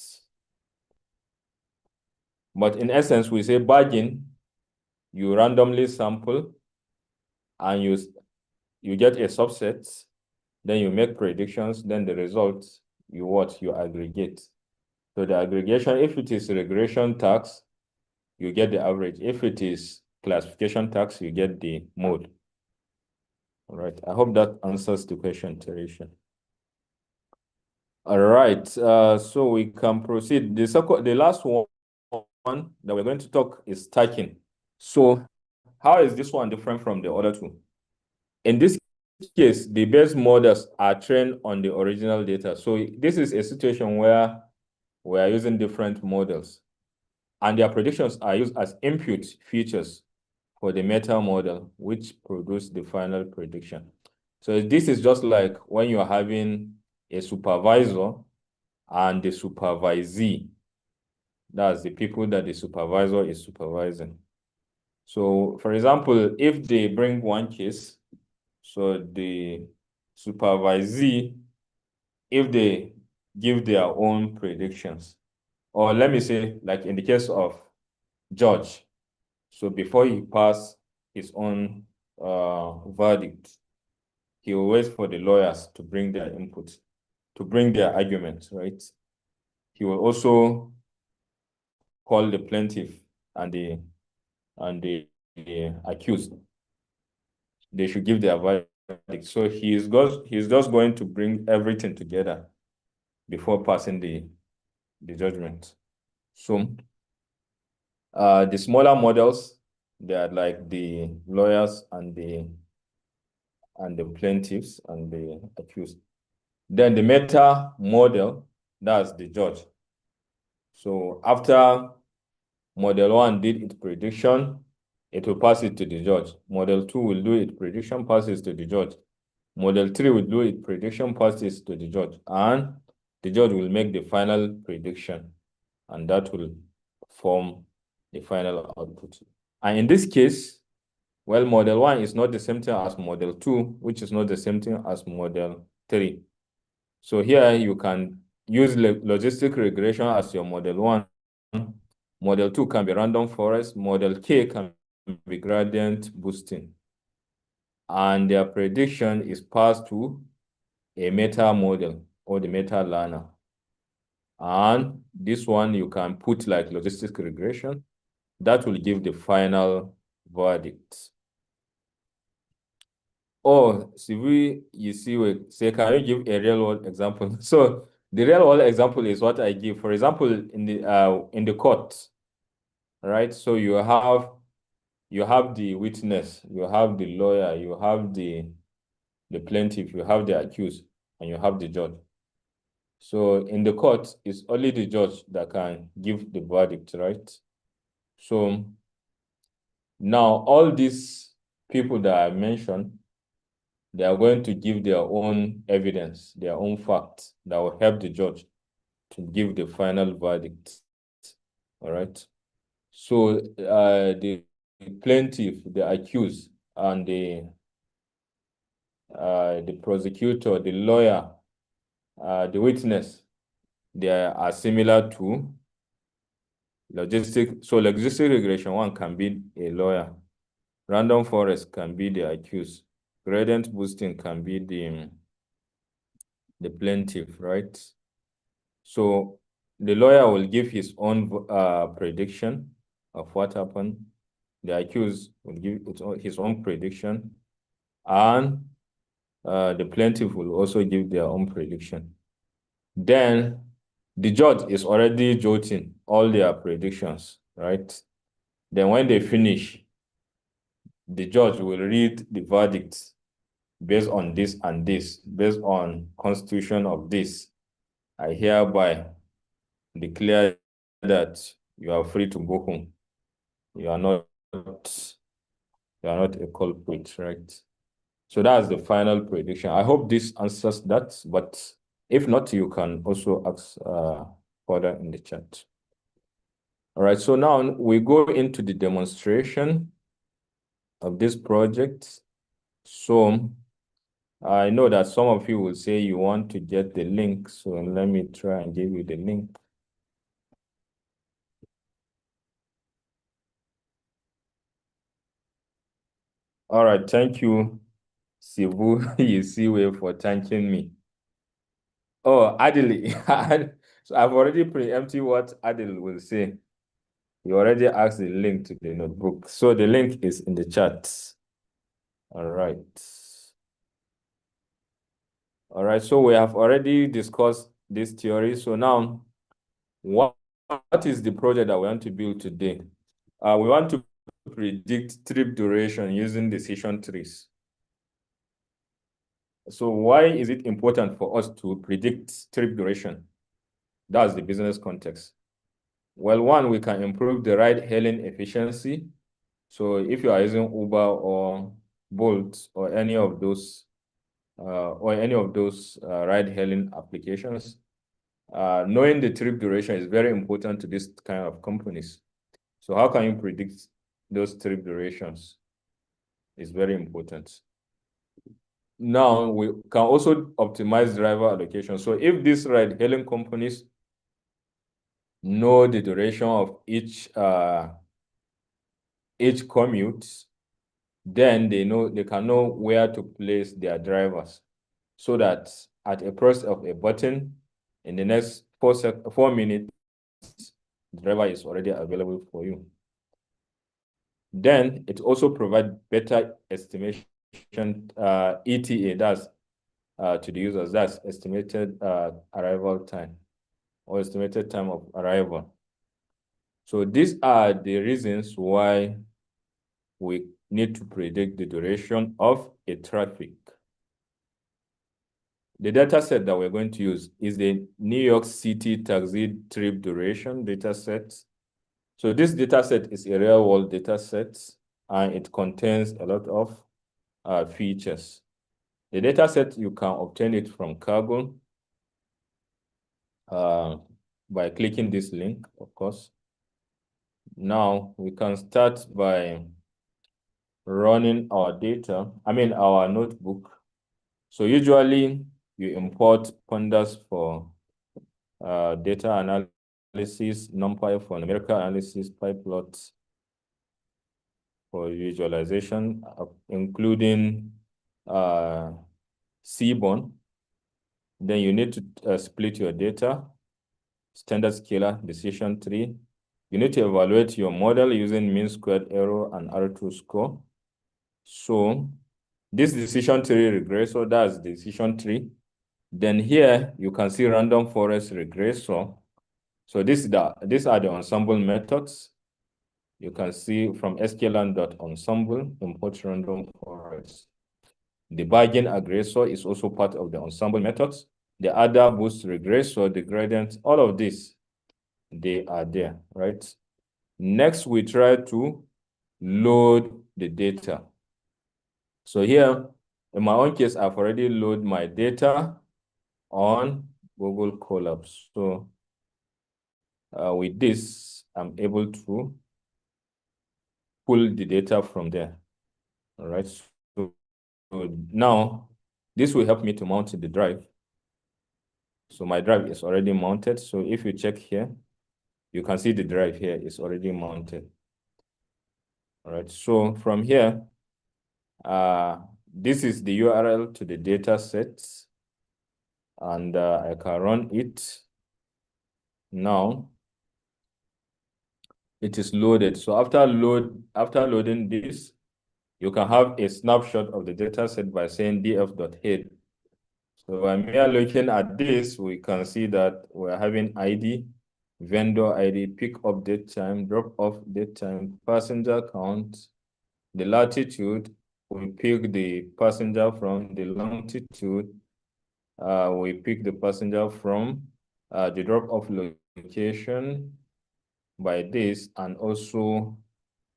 But in essence, we say bargain, you randomly sample and you get a subset, then you make predictions, then the results, you aggregate. So the aggregation, if it is regression tax, you get the average. If it is classification tax, you get the mode. All right, I hope that answers the question, Teresia. All right, so we can proceed. The last one that we're going to talk is stacking. So how is this one different from the other two? In this case, the base models are trained on the original data. So this is a situation where we are using different models, and their predictions are used as input features for the meta model, which produce the final prediction. So this is just like when you are having a supervisor and the supervisee. That's the people that the supervisor is supervising. So for example, if they bring one case, so the supervisee, if they give their own predictions, or let me say, like in the case of George, so before he pass his own verdict, he will wait for the lawyers to bring their input, to bring their arguments, right? He will also call the plaintiff and the accused. They should give their So he's just going to bring everything together before passing the judgment. So the smaller models, they are like the lawyers and the plaintiffs and the accused. Then the meta model, that's the judge. So after model 1 did its prediction, it will pass it to the judge. Model 2 will do its prediction, passes to the judge. Model 3 will do its prediction, passes to the judge. And the judge will make the final prediction. And that will form the final output. And in this case, well, model 1 is not the same thing as model 2, which is not the same thing as model 3. So here you can use logistic regression as your model 1. Model 2 can be random forest. Model K can be gradient boosting. And their prediction is passed to a meta model or the meta learner. And this one you can put like logistic regression. That will give the final verdict. Oh, Sivu, you see, we say, can you give a real world example? So the real world example is what I give. For example, in the court, right? So you have the witness, you have the lawyer, you have the plaintiff, you have the accused, and you have the judge. So in the court, it's only the judge that can give the verdict, right? So now all these people that I mentioned, they are going to give their own evidence, their own facts that will help the judge to give the final verdict. All right. So the plaintiff, the accused, and the prosecutor, the lawyer, the witness, they are similar to logistic. So logistic regression 1 can be a lawyer. Random forest can be the accused. Gradient boosting can be the plaintiff, right? So the lawyer will give his own prediction of what happened. The accused will give his own prediction. And the plaintiff will also give their own prediction. Then the judge is already jotting all their predictions, right? Then when they finish, the judge will read the verdict based on this and this, based on constitution of this. I hereby declare that you are free to go home. You are not a culprit, right? So that's the final prediction. I hope this answers that, but if not, you can also ask further in the chat. All right, so now we go into the demonstration of this project. So I know that some of you will say you want to get the link, so let me try and give you the link. All right, thank you, Sivu, you see way for thanking me. Oh, Adil, so I've already preempted what Adil will say. You already asked the link to the notebook. So the link is in the chat. All right. All right, so we have already discussed this theory. So now, what is the project that we want to build today? We want to predict trip duration using decision trees. So why is it important for us to predict trip duration? That's the business context. Well, one, we can improve the ride-hailing efficiency. So if you are using Uber or Bolt or any of those ride-hailing applications, knowing the trip duration is very important to this kind of companies. So how can you predict those trip durations? It's very important. Now we can also optimize driver allocation. So if these ride-hailing companies know the duration of each commute, then they can know where to place their drivers, so that at a press of a button, in the next 4 minutes, the driver is already available for you. Then it also provides better estimation ETA, that's to the users, that's estimated arrival time or estimated time of arrival. So these are the reasons why we need to predict the duration of a traffic. The data set that we're going to use is the New York City taxi trip duration data set. So this data set is a real world data set, and it contains a lot of features. The data set, you can obtain it from Kaggle by clicking this link, of course. Now we can start by running our our notebook. So usually you import pandas for data analysis, NumPy for numerical analysis, PyPlot for visualization, including Seaborn. Then you need to split your data, standard scalar, decision tree. You need to evaluate your model using mean squared error and R2 score. So this decision tree regressor, that's decision tree. Then here you can see random forest regressor. So these are the ensemble methods. You can see from sklearn.ensemble, import random forest. The bargain aggressor is also part of the ensemble methods. The other boost regressor, the gradient, all of this, they are there, right? Next, we try to load the data. So here, in my own case, I've already loaded my data on Google Colab. So with this, I'm able to pull the data from there. All right. So now this will help me to mount the drive. So my drive is already mounted. So if you check here, you can see the drive here is already mounted. All right. So from here, this is the URL to the data set, and I can run it now. It is loaded. So after loading this, you can have a snapshot of the data set by saying df.head. So when we are looking at this, we can see that we're having ID, vendor ID, pick up date time, drop off date time, passenger count, the latitude, we pick the passenger from the longitude, we pick the passenger from the drop off location by this, and also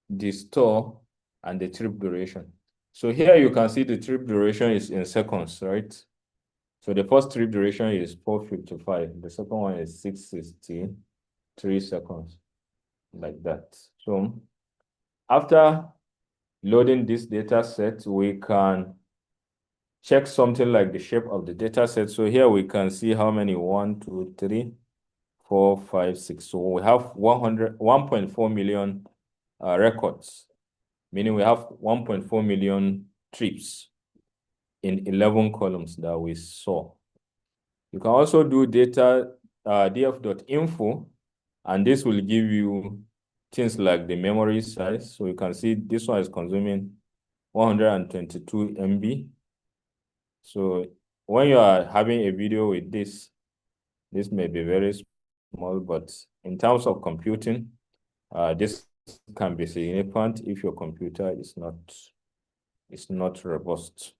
the store and the trip duration. So here you can see the trip duration is in seconds, right? So the first trip duration is 455. The second one is 663 seconds, like that. So after loading this data set, we can check something like the shape of the data set. So here we can see how many, 1, 2, 3, 4, 5, 6. So we have 1.4 million records, meaning we have 1.4 million trips in 11 columns that we saw. You can also do data df.info, and this will give you things like the memory size. So you can see this one is consuming 122 MB. So when you are having a video with this may be very small, but in terms of computing, this can be significant if your computer is not robust.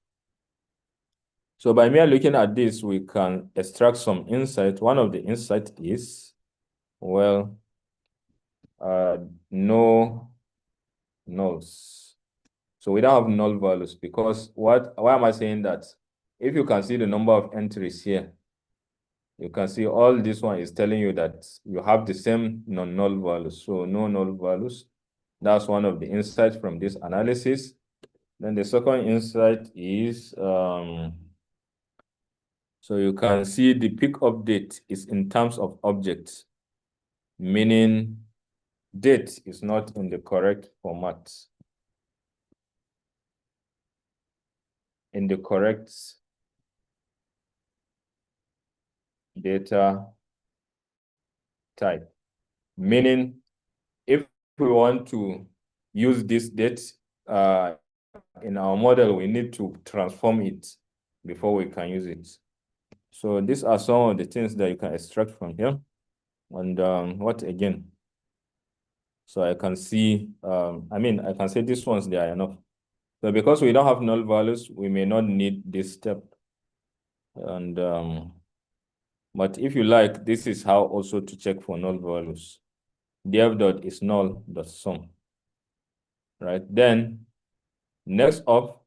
So by mere looking at this, we can extract some insight. One of the insights is, well, no nulls. So we don't have null values because why am I saying that? If you can see the number of entries here, you can see all this one is telling you that you have the same non-null values. So no null values. That's one of the insights from this analysis. Then the second insight is, so you can see the pickup date is in terms of objects, meaning date is not in the correct format. In the correct data type, meaning if we want to use this date in our model, we need to transform it before we can use it. So these are some of the things that you can extract from here. And what again? So I can see, I can say these ones, they are enough. So because we don't have null values, we may not need this step. And but if you like, this is how also to check for null values. df dot is null dot sum. Right? Then next up,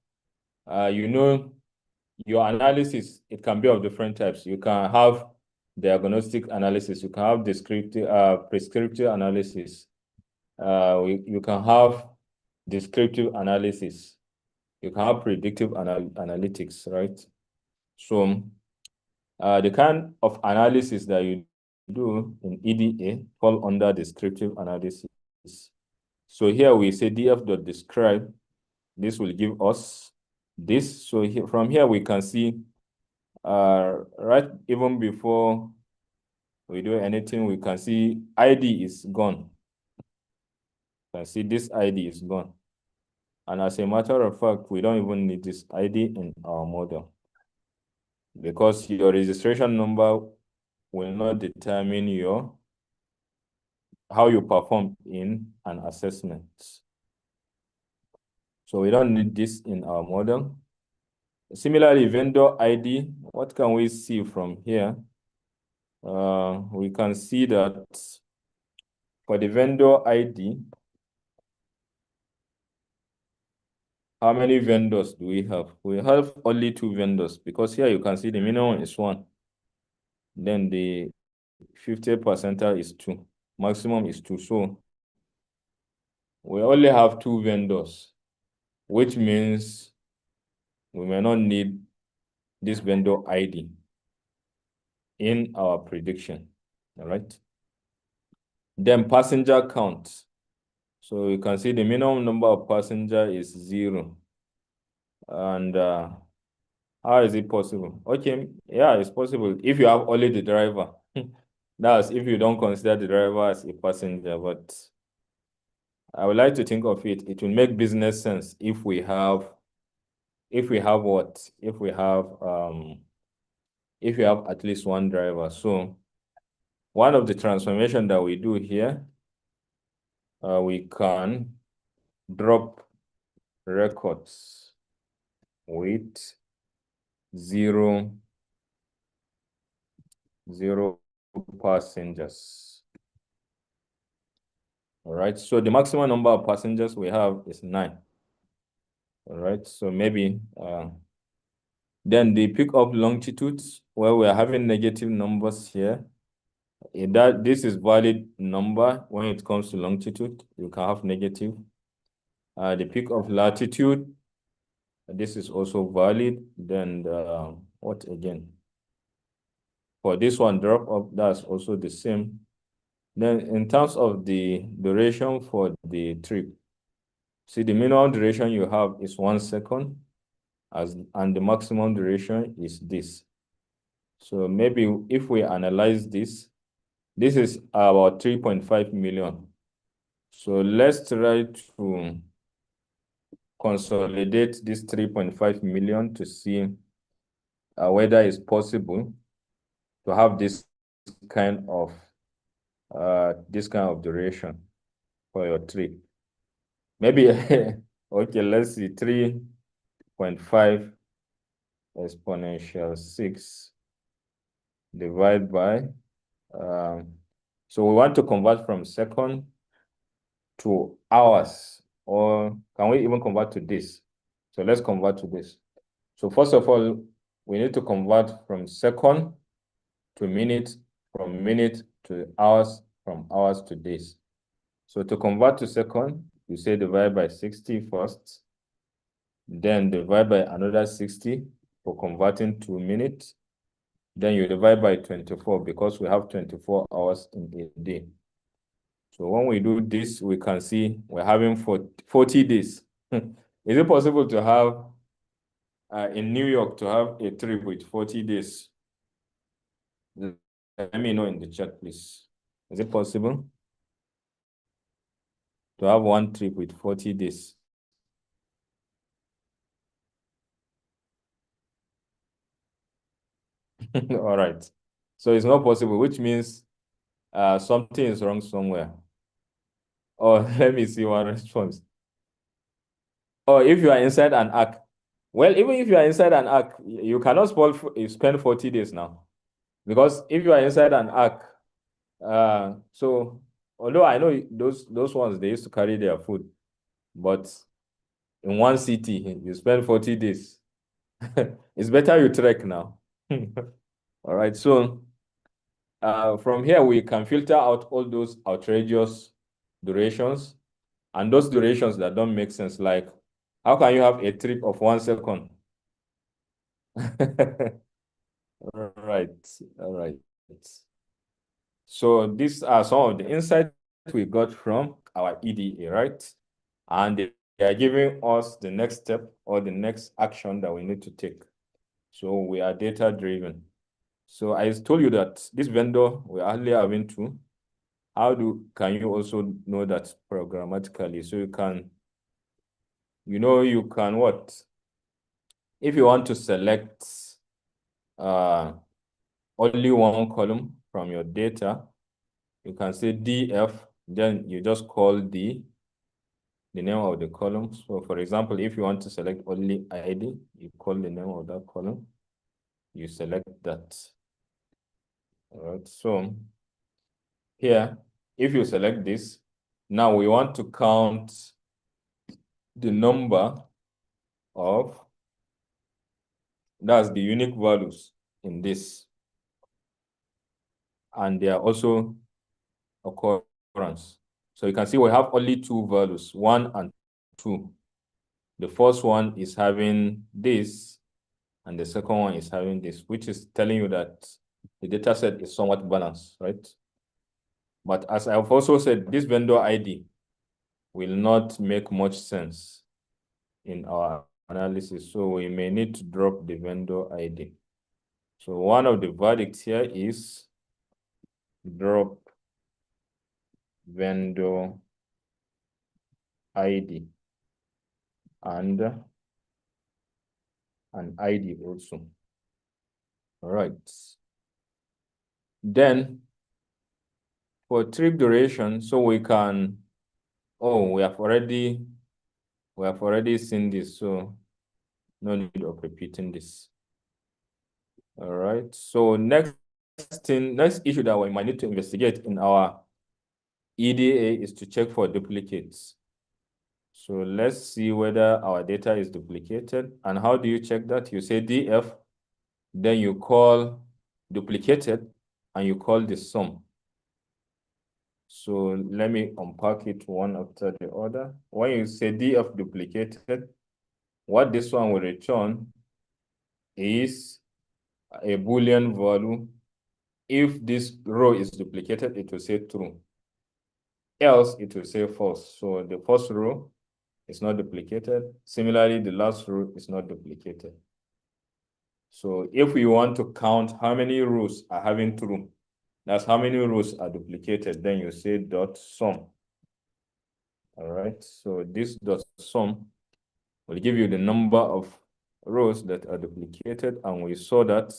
your analysis, it can be of different types. You can have diagnostic analysis, you can have descriptive, prescriptive analysis. You can have descriptive analysis. You can have predictive analytics, right? So the kind of analysis that you do in EDA fall under descriptive analysis. So here we say df.describe. This will give us this. So here, from here we can see, right, even before we do anything, we can see ID is gone. You can see this ID is gone. And as a matter of fact, we don't even need this ID in our model, because your registration number will not determine how you perform in an assessment. So we don't need this in our model. Similarly, vendor ID, what can we see from here? We can see that for the vendor ID, how many vendors do we have? We have only 2 vendors, because here you can see the minimum is 1. Then the 50% is 2. Maximum is 2. So we only have 2 vendors, which means we may not need this vendor ID in our prediction. All right. Then passenger count. So you can see the minimum number of passenger is 0. And how is it possible? Okay, yeah, it's possible if you have only the driver. That's if you don't consider the driver as a passenger. But I would like to think of it. It will make business sense if we have what? If we have at least 1 driver. So one of the transformation that we do here, we can drop records with 0 passengers. All right, so the maximum number of passengers we have is 9. All right, so maybe then the peak of longitudes, where we are having negative numbers here, this is valid number when it comes to longitude. You can have negative. The peak of latitude, this is also valid. Then what again? For this one, drop up, that's also the same. Then in terms of the duration for the trip, see the minimum duration you have is 1 second, and the maximum duration is this. So maybe if we analyze this is about 3.5 million. So let's try to consolidate this 3.5 million to see whether it's possible to have this kind of duration for your trip. Maybe okay, let's see, 3.5 exponential 6 divided by so we want to convert from second to hours, or can we even convert to this? So let's convert to this. So first of all, we need to convert from second to minute, from minute to hours, from hours to days. So to convert to second, you say divide by 60 first, then divide by another 60 for converting to minutes. Then you divide by 24 because we have 24 hours in a day. So when we do this, we can see we're having 40 days. Is it possible to have, in New York, to have a trip with 40 days? Let me know in the chat, please. Is it possible to have one trip with 40 days? All right. So it's not possible, which means something is wrong somewhere. Or let me see one response. Or if you are inside an ark. Well, even if you are inside an ark, you cannot spend 40 days now. Because if you are inside an ark, so although I know those ones they used to carry their food, but in one city you spend 40 days. It's better you trek now. All right, so from here we can filter out all those outrageous durations and those durations that don't make sense. Like, how can you have a trip of 1 second? All right. So these are some of the insights we got from our EDA, right? And they are giving us the next step or the next action that we need to take. So we are data driven. So I told you that this vendor we're hardly having two. Can you also know that programmatically? So you can what? If you want to select only one column from your data, you can say df, then you just call the name of the column. So for example, if you want to select only ID, you call the name of that column, you select that. All right, so here, if you select this, now we want to count the number of, that's the unique values in this. And they are also occurrence. So you can see we have only two values, 1 and 2. The first one is having this, and the second one is having this, which is telling you that the data set is somewhat balanced, right? But as I've also said, this vendor ID will not make much sense in our analysis. So we may need to drop the vendor ID. So one of the verdicts here is drop vendor ID and an ID also. All right. Then for trip duration, so we can, we have already seen this, so no need of repeating this. All right. So next issue that we might need to investigate in our EDA is to check for duplicates. So let's see whether our data is duplicated. And how do you check that? You say df, then you call duplicated, and you call the sum. So let me unpack it one after the other. When you say df duplicated, what this one will return is a Boolean value. If this row is duplicated, it will say true. Else, it will say false. So the first row is not duplicated. Similarly, the last row is not duplicated. So if we want to count how many rows are having true, that's how many rows are duplicated, then you say dot sum. All right, so this dot sum will give you the number of rows that are duplicated, and we saw that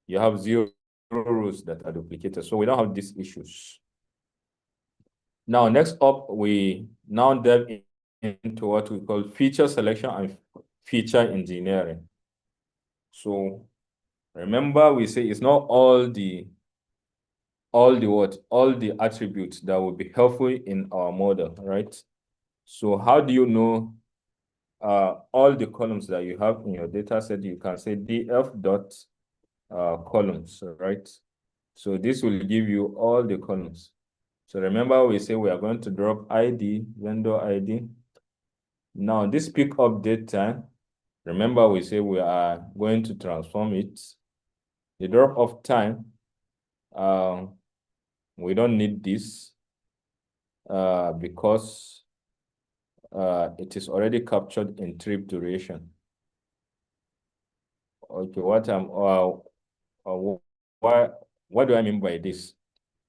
you have 0 rows that are duplicated, so we don't have these issues. Now, next up, we now delve into what we call feature selection and feature engineering. So remember, we say it's not all the attributes that will be helpful in our model, right? So how do you know all the columns that you have in your data set? You can say df dot columns, right? So this will give you all the columns. So remember, we say we are going to drop ID, vendor ID. Now this pick up date time, remember we say we are going to transform it. The drop off time, we don't need this because it is already captured in trip duration. Okay, what do I mean by this?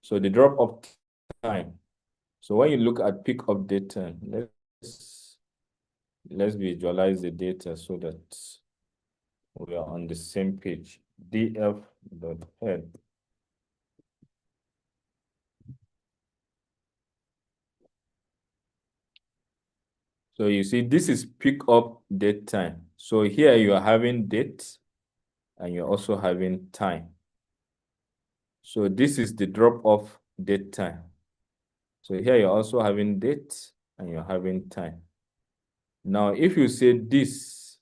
So the drop off time. So when you look at pick up date time, let's visualize the data so that we are on the same page. df dot head. So you see, this is pick up date time. So here you are having date and you're also having time. So this is the drop off date time. So here you're also having date and you're having time. Now, if you say this,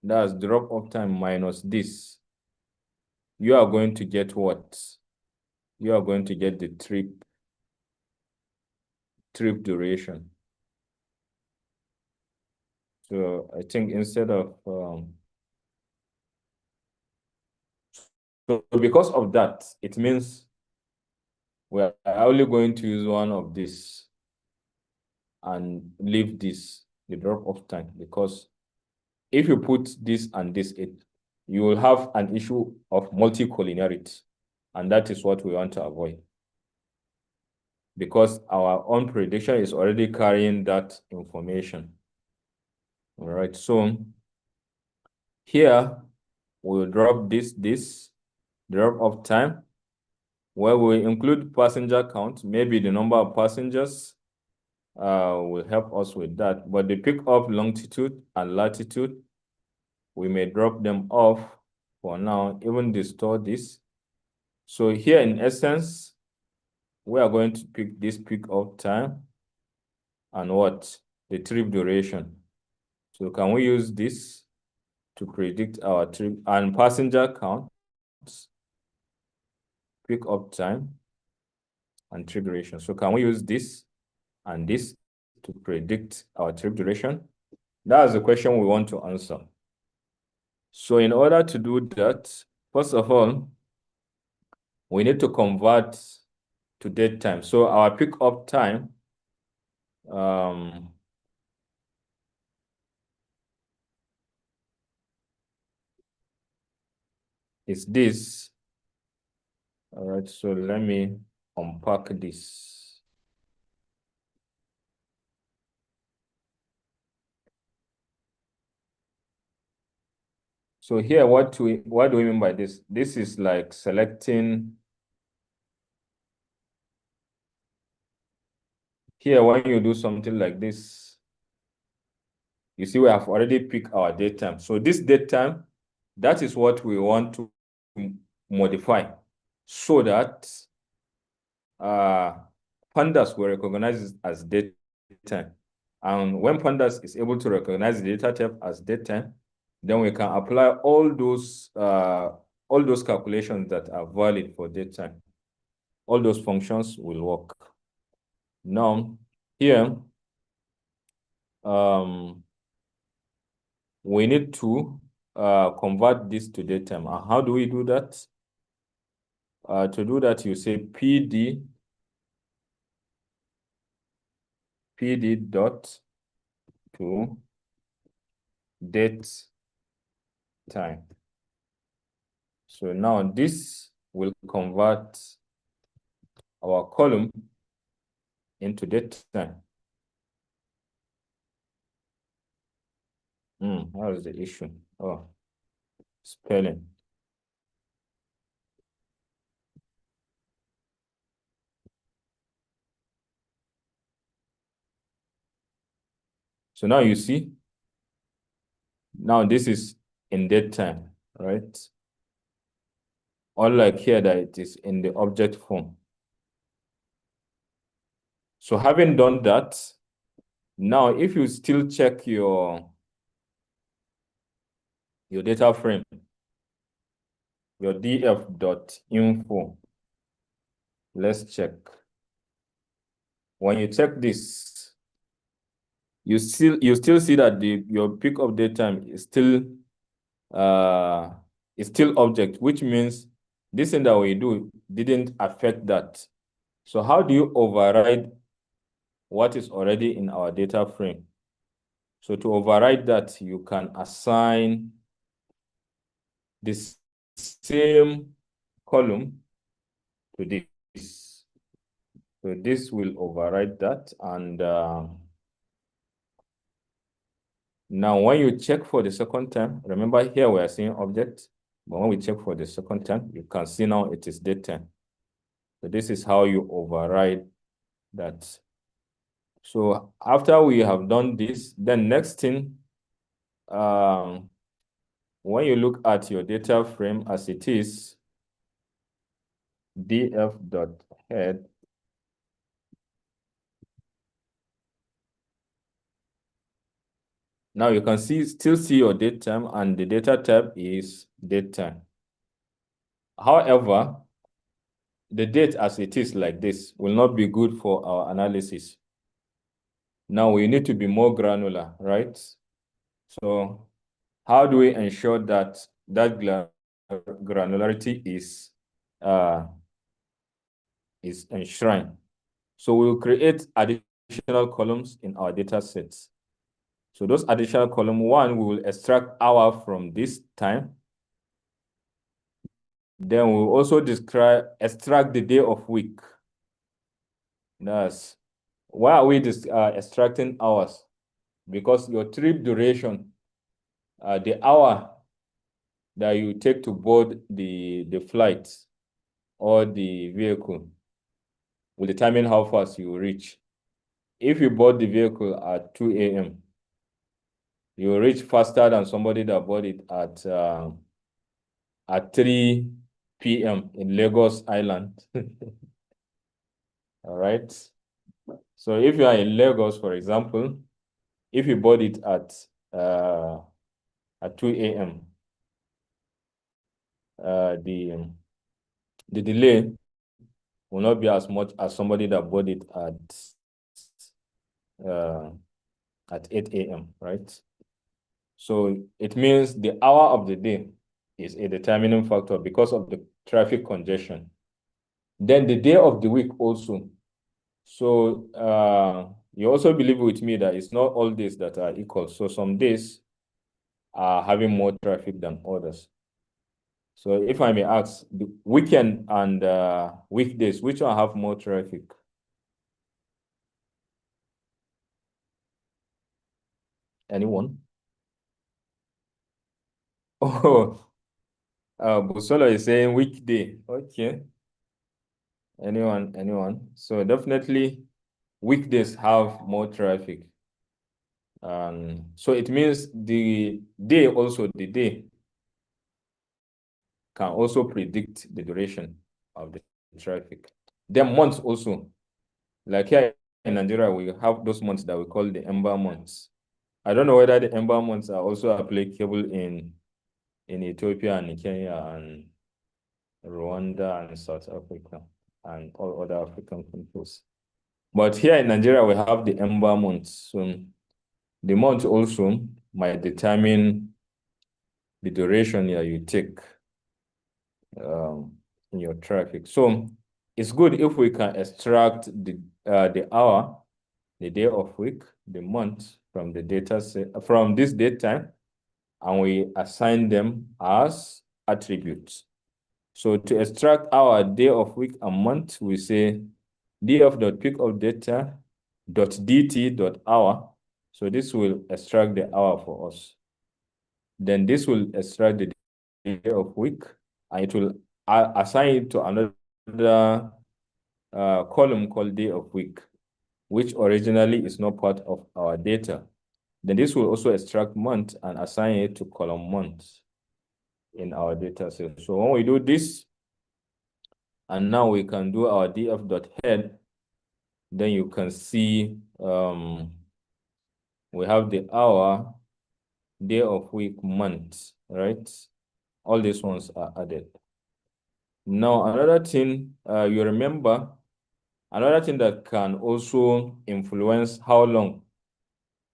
that's drop off time minus this, you are going to get what? You are going to get the trip duration. So I think instead of so because of that, it means we're only going to use one of this and leave this, the drop off time, because if you put this and this, you will have an issue of multi-collinearity, and that is what we want to avoid, because our own prediction is already carrying that information. All right, so here we'll drop this drop off time, where we include passenger count. Maybe the number of passengers will help us with that. But the pick up longitude and latitude, we may drop them off for now, even store this. So here in essence, we are going to pick this pick up time and what? The trip duration. So can we use this to predict our trip and passenger counts, pick up time, and trip duration? So can we use this and this to predict our trip duration? That's the question we want to answer. So in order to do that, first of all, we need to convert to date time. So our pick up time is this. All right, so let me unpack this. So here, what do we mean by this? This is like selecting. Here, when you do something like this, you see we have already picked our date time. So this date time, that is what we want to modify so that pandas will recognize it as date time. And when pandas is able to recognize the data type as date time, then we can apply all those calculations that are valid for date time. All those functions will work. Now, here, we need to convert this to date time. And how do we do that? To do that, you say PD dot to date time. So now this will convert our column into date time. What is the issue? Oh, spelling. So now you see, now this is in date time, right? Unlike here that it is in the object form. So having done that, now if you still check your data frame, your df.info, let's check. When you check this, you still see that your pick of date time is still object, which means this thing that we do didn't affect that. So how do you override what is already in our data frame? So to override that, you can assign this same column to this. So this will override that. And now when you check for the second time, remember here we are seeing object. But when we check for the second time, you can see now it is date time. So this is how you override that. So after we have done this, then next thing, when you look at your data frame as it is, df.head, now you can still see your date time, and the data type is date time. However, the date as it is like this will not be good for our analysis. Now we need to be more granular, right? So how do we ensure that granularity is enshrined? So we'll create additional columns in our data sets. So those additional column, one, we will extract hour from this time. Then we'll also extract the day of week. That's why are we extracting hours? Because your trip duration, the hour that you take to board the flight or the vehicle will determine how fast you reach. If you board the vehicle at 2 a.m., you will reach faster than somebody that board it at 3 p.m. in Lagos Island. All right. So if you are in Lagos, for example, if you board it at 2 a.m., the delay will not be as much as somebody that bought it at 8 a.m., right? So it means the hour of the day is a determining factor because of the traffic congestion. Then the day of the week also. So you also believe with me that it's not all days that are equal. So some days are having more traffic than others. So if I may ask, the weekend and weekdays, which one have more traffic? Anyone? Oh, Busolo is saying weekday. Okay. Anyone? So definitely weekdays have more traffic. So it means the day can also predict the duration of the traffic. Then months also, like here in Nigeria, we have those months that we call the ember months. I don't know whether the ember months are also applicable in Ethiopia and in Kenya and Rwanda and South Africa and all other African countries. But here in Nigeria, we have the ember months. So the month also might determine the duration that you take in your traffic. So it's good if we can extract the hour, the day of week, the month from the data set, from this date time, and we assign them as attributes. So to extract our day of week and month, we say df.pick of data .dt.hour. So this will extract the hour for us. Then this will extract the day of week, and it will assign it to another column called day of week, which originally is not part of our data. Then this will also extract month and assign it to column month in our data set. So when we do this, and now we can do our df.head, then you can see we have the hour, day of week, month, right? All these ones are added. Now, another thing, you remember, another thing that can also influence how long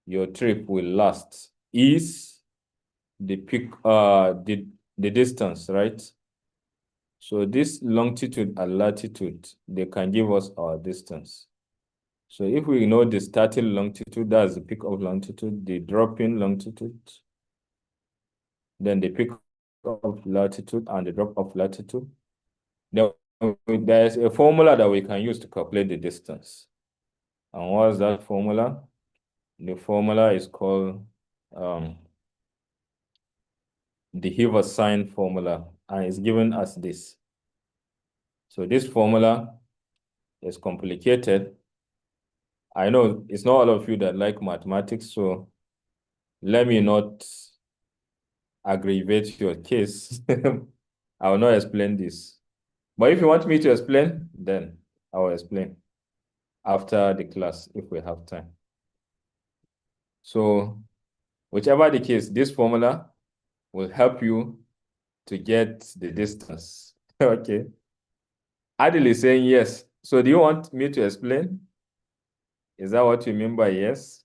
your trip will last is the peak, the distance, right? So this longitude and latitude, they can give us our distance. So if we know the starting longitude, that's the peak of longitude, the dropping longitude, then the peak of latitude and the drop of latitude, then there's a formula that we can use to calculate the distance. And what's that formula? The formula is called the Hiver formula, and it's given us this. So this formula is complicated. I know it's not all of you that like mathematics, so let me not aggravate your case. I will not explain this. But if you want me to explain, then I will explain after the class if we have time. So whichever the case, this formula will help you to get the distance. Okay. Adil is saying yes. So do you want me to explain? Is that what you mean by yes?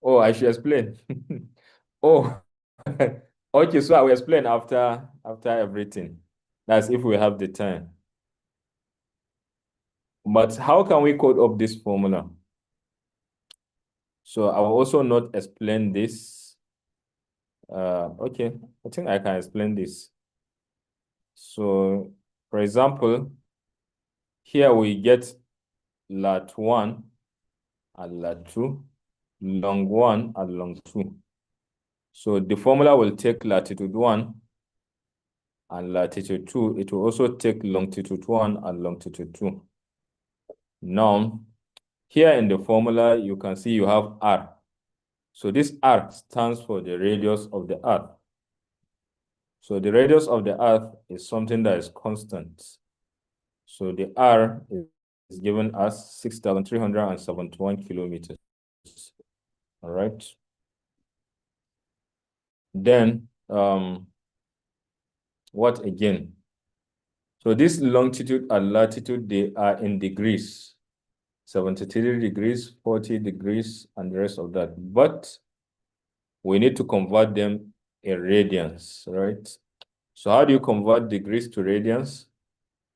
Oh, I should explain. Oh, okay, so I will explain after everything. That's if we have the time. But how can we code up this formula? So I will also not explain this. Okay, I think I can explain this. So, for example, here we get lat 1 and lat 2, long 1 and long 2. So the formula will take latitude 1 and latitude 2. It will also take longitude 1 and longitude 2. Now, here in the formula, you can see you have R. So this R stands for the radius of the Earth. So the radius of the Earth is something that is constant. So the R is given as 6,371 kilometers. All right. Then, what again? So this longitude and latitude, they are in degrees. 73 degrees, 40 degrees, and the rest of that. But we need to convert them in radians, right? So how do you convert degrees to radians?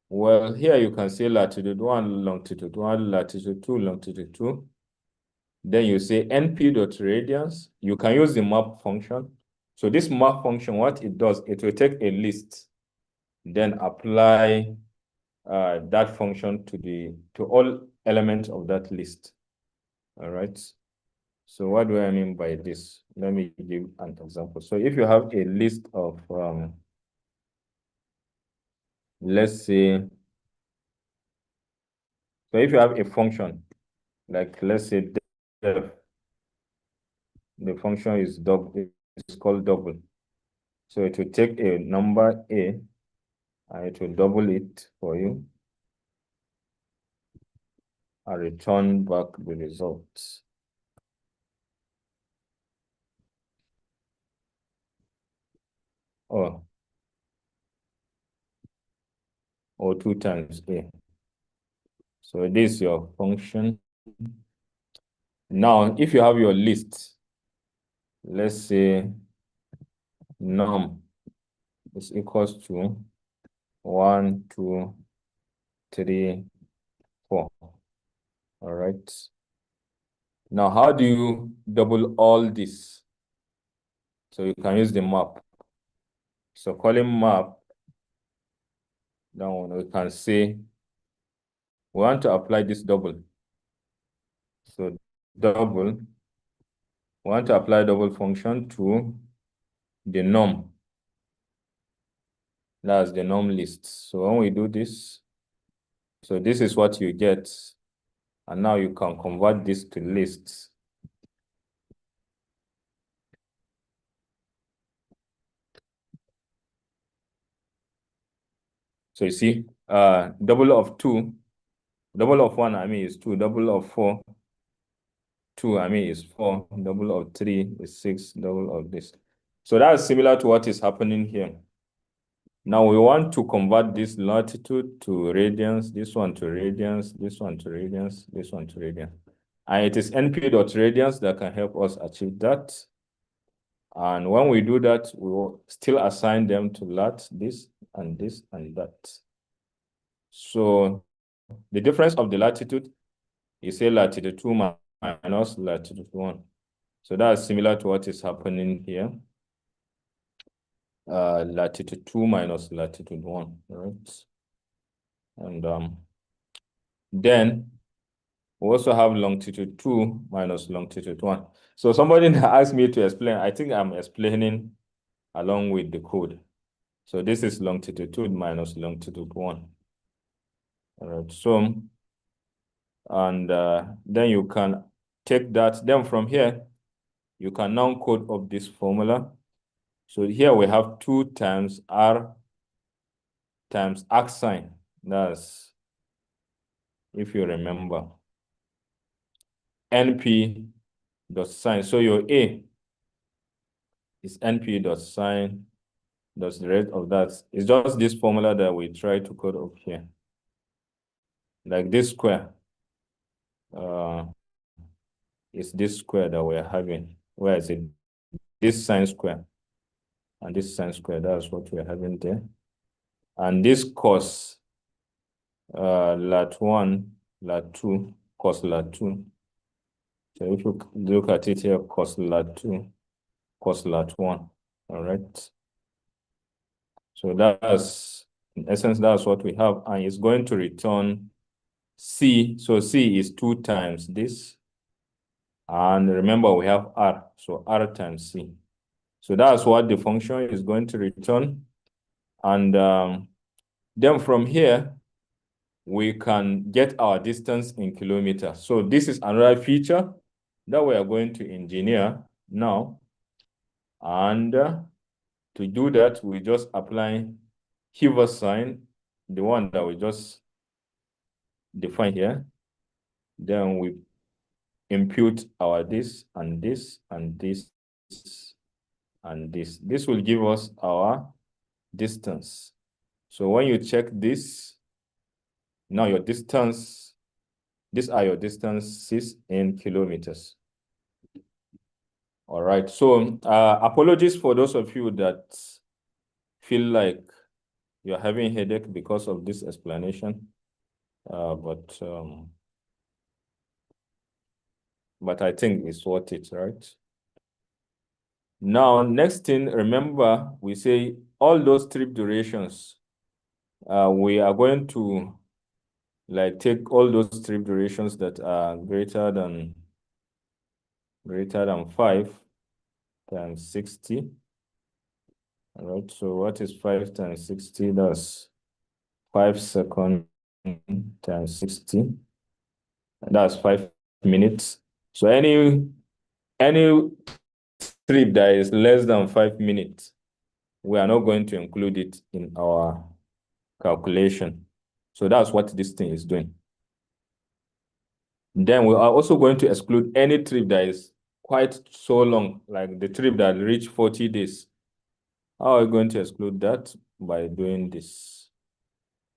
Well, here you can say latitude 1, longitude 1, latitude 2, longitude 2. Then you say np.radians. You can use the map function. So this map function, what it does, it will take a list, then apply that function to all elements of that list. All right. So what do I mean by this? Let me give an example. So if you have a list of, let's say, so if you have a function, like let's say def, the function is double, it's called double. So it will take a number A and it will double it for you and return back the results. Oh, or 2 times A. So this is your function. Now, if you have your list, let's say num is equals to 1, 2, 3, 4. All right. Now, how do you double all this? So you can use the map. So calling map, now we can say we want to apply this double. So double, we want to apply double function to the num. That's the num list. So when we do this, so this is what you get. And now you can convert this to lists. So you see, double of 2, double of 1, I mean, is 2, double of 4, 2, I mean, is 4, double of 3 is 6, double of this. So that's similar to what is happening here. Now we want to convert this latitude to radians, this one to radians, this one to radians, this one to radians. And it is np.radians that can help us achieve that. And when we do that, we will still assign them to lat, this and this and that. So the difference of the latitude, you say latitude 2 minus latitude 1. So that's similar to what is happening here. Latitude 2 minus latitude 1, right? And Then we also have longitude 2 minus longitude 1. So somebody asked me to explain. I think I'm explaining along with the code. So this is longitude 2 minus longitude 1. All right, so, and then you can take that. Then from here, you can now code up this formula. So here we have 2 times R times arcsine. That's, if you remember, NP dot sine. So your A is NP dot sine. That's the rate of that. It's just this formula that we try to code up here. Like this square is this square that we're having. Where is it? This sine square. And this sine square, that's what we're having there. And this cos lat 1, lat 2, cos lat 2. So if you look at it here, cos lat 2, cos lat 1. All right. So that's, in essence, that's what we have. And it's going to return C. So C is 2 times this. And remember, we have R. So R times C. So that's what the function is going to return. And then from here, we can get our distance in kilometers. So this is another feature that we are going to engineer now. And to do that, we just apply Hoover sign, the one that we just defined here. Then we impute our this and this and this and this. This will give us our distance. So when you check this, now your distance, these are your distances in kilometers. All right, so apologies for those of you that feel like you're having headache because of this explanation, but I think it's worth it, right? Now, next thing, remember, we say all those trip durations, we are going to like take all those trip durations that are greater than 5 times 60. All right, so what is 5 times 60? That's 5 seconds times 60. That's 5 minutes. So any trip that is less than 5 minutes, we are not going to include it in our calculation. So that's what this thing is doing. Then we are also going to exclude any trip that is quite so long, like the trip that reach 40 days. How are we going to exclude that? By doing this.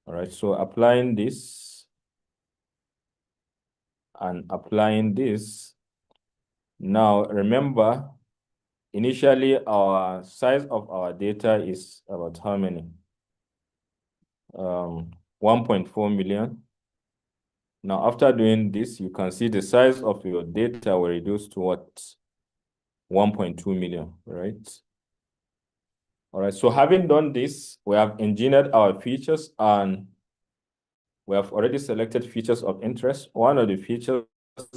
All right, so applying this and applying this. Now, remember, initially our size of our data is about how many? 1.4 million. Now, after doing this, you can see the size of your data will reduce to what? 1.2 million, right? All right, so having done this, we have engineered our features and we have already selected features of interest. One of the features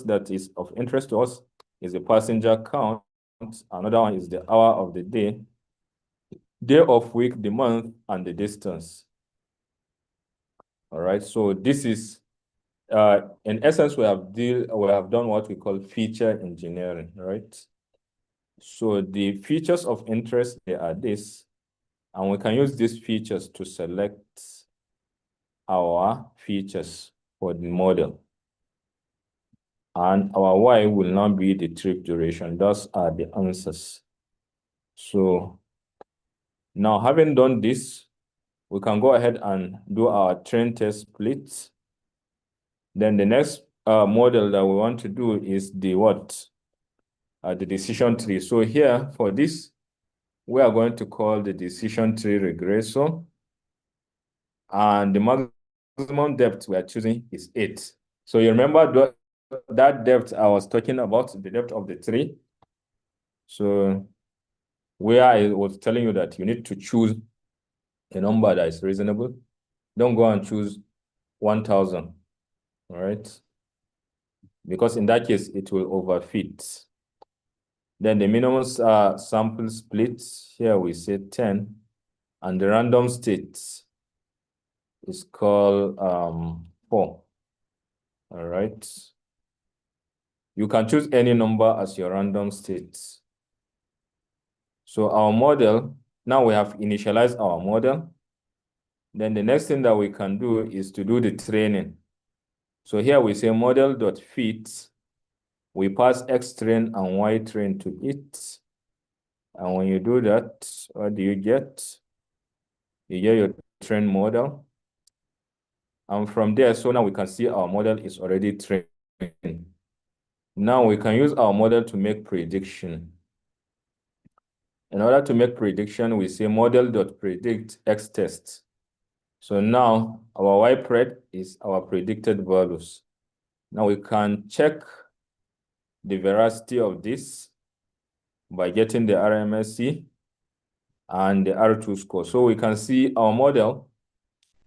that is of interest to us is the passenger count. Another one is the hour of the day of week, the month, and the distance. All right, so this is, in essence, we have done what we call feature engineering, right? So the features of interest, they are this, and we can use these features to select our features for the model. And our Y will now be the trip duration. Those are the answers. So now having done this, we can go ahead and do our train test splits. Then the next model that we want to do is the what? The decision tree. So here for this, we are going to call the decision tree regressor. And the maximum depth we are choosing is 8. So you remember that depth I was talking about, the depth of the tree. So where I was telling you that you need to choose a number that is reasonable. Don't go and choose 1,000. all right? Because in that case, it will overfit. Then the minimum sample split, here we say 10, and the random state is called 4, all right? You can choose any number as your random state. So our model, now we have initialized our model. Then the next thing that we can do is to do the training. So here we say model.fit, we pass X train and Y train to it. And when you do that, what do you get? You get your train model. And from there, so now we can see our model is already trained. Now we can use our model to make prediction. In order to make prediction, we say model.predict X test. So now our Y pred is our predicted values. Now we can check the veracity of this by getting the RMSE and the R2 score. So we can see our model,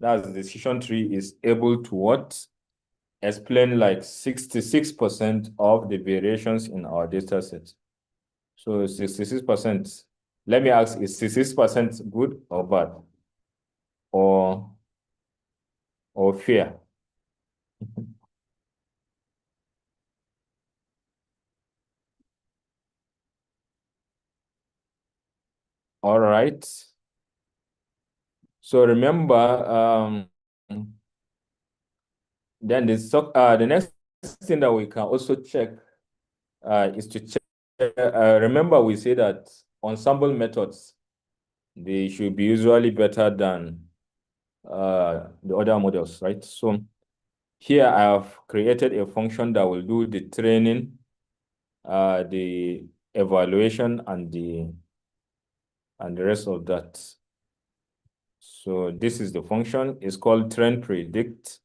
that's the decision tree, is able to what? Explain like 66% of the variations in our data set. So 66%. Let me ask, is 66% good or bad? Or fair? All right. So remember, then the next thing that we can also check is to check. Remember, we say that ensemble methods, they should be usually better than the other models, right? So here I have created a function that will do the training, the evaluation, and the rest of that. So this is the function. It's called train predict.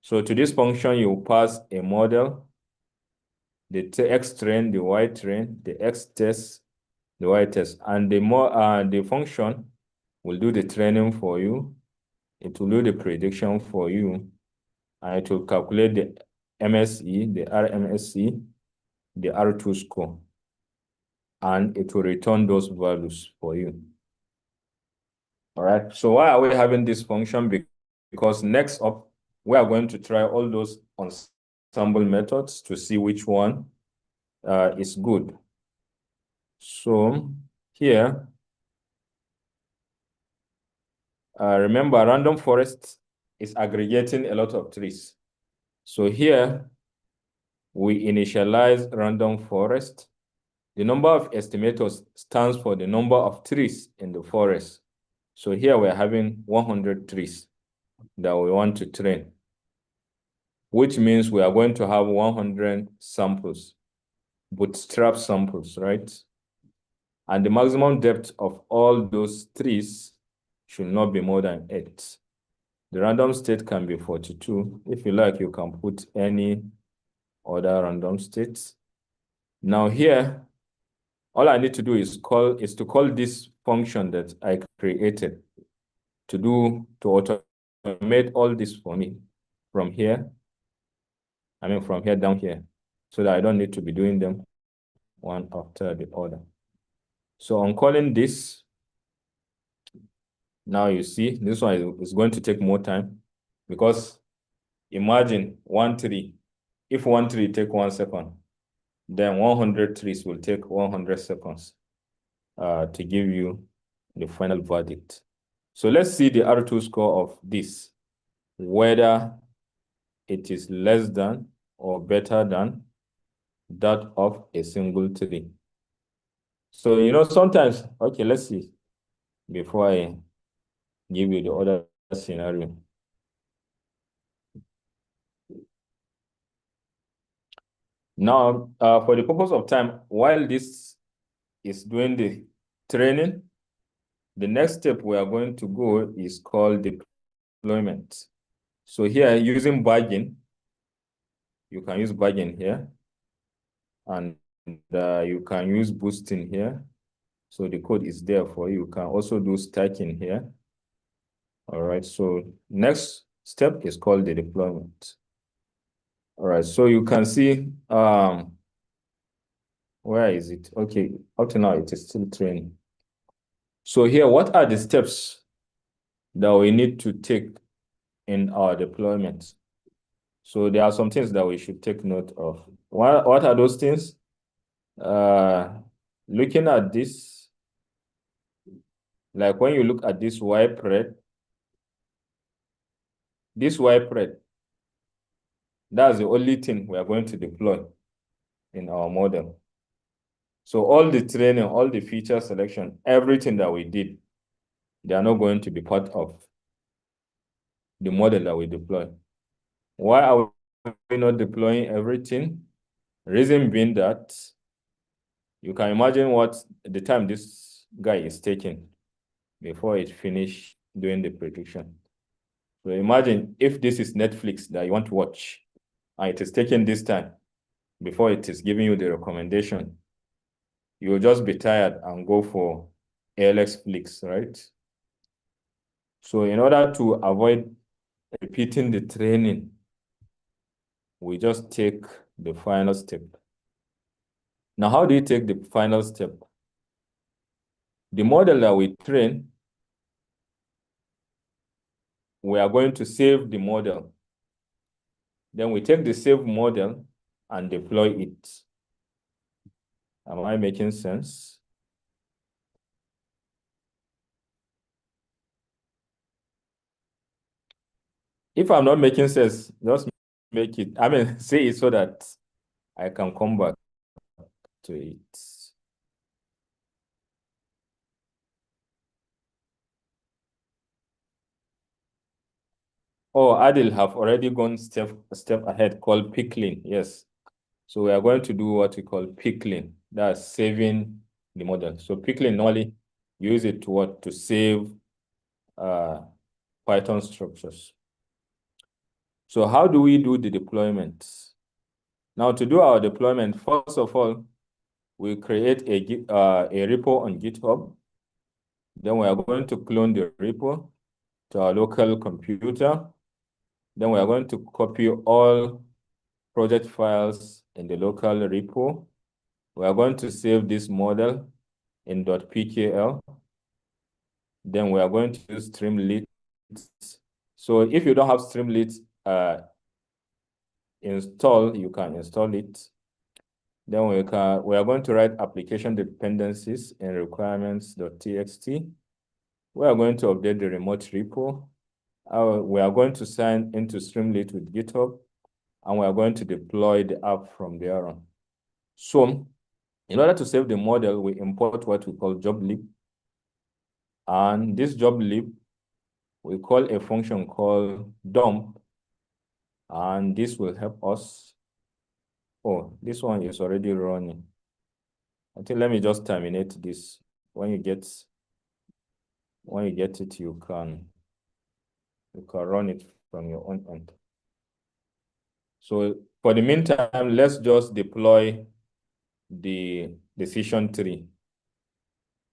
So to this function, you pass a model, the X train, the Y train, the X test, the Y test, and the function will do the training for you. It will do the prediction for you, and it will calculate the MSE, the RMSE, the R2 score, and it will return those values for you. All right, so why are we having this function? Because next up, we are going to try all those ensemble methods to see which one is good. So here, remember, random forest is aggregating a lot of trees. So here, we initialize random forest. The number of estimators stands for the number of trees in the forest. So here we're having 100 trees that we want to train, which means we are going to have 100 samples, bootstrap samples, right? And the maximum depth of all those trees should not be more than 8. The random state can be 42. If you like, you can put any other random states. Now here, all I need to do is to call this function that I created to automate all this for me from here. From here down here, so that I don't need to be doing them one after the other. So on calling this, now you see this one is going to take more time, because imagine one tree. If one tree take 1 second, then 100 trees will take 100 seconds to give you the final verdict. So let's see the R2 score of this, whether it is less than or better than that of a single tree. So, sometimes, okay, let's see, before I give you the other scenario. Now, for the purpose of time, while this is doing the training, the next step we are going to go is called deployment. So here, using bagging, you can use bagging here, and you can use boosting here. So the code is there for you. You can also do stacking here. All right, so next step is called the deployment. All right, so you can see, where is it? Okay, up to now it is still training. So here, what are the steps that we need to take in our deployment? So there are some things that we should take note of. What are those things? Looking at this, like when you look at this wipe rate, that's the only thing we are going to deploy in our model. So all the training, all the feature selection, everything that we did, they are not going to be part of the model that we deploy. Why are we not deploying everything? Reason being that you can imagine what the time this guy is taking before it finish doing the prediction. So imagine if this is Netflix that you want to watch, and it is taking this time before it is giving you the recommendation. You'll just be tired and go for ALX flicks, right? So in order to avoid repeating the training, we just take the final step. Now, how do you take the final step? The model that we train, we are going to save the model. Then we take the saved model and deploy it. Am I making sense? If I'm not making sense, just make it, say it so that I can come back to it. Oh, Adil have already gone step ahead called pickling. Yes. So we are going to do what we call pickling. That's saving the model. So pickling normally use it to what? To save Python structures. So how do we do the deployment? Now to do our deployment, first of all, we create a repo on GitHub. Then we are going to clone the repo to our local computer. Then we are going to copy all project files in the local repo. We are going to save this model in .pkl. Then we are going to use Streamlit. So if you don't have Streamlit install, you can install it. Then we are going to write application dependencies in requirements.txt. We are going to update the remote repo. We are going to sign into Streamlit with GitHub, and we are going to deploy the app from there on. So in order to save the model, we import what we call job lib. And this job lib, we call a function called dump, and this will help us. Oh, this one is already running. I think let me just terminate this. When you get it, you can run it from your own end. So for the meantime, let's just deploy the decision tree.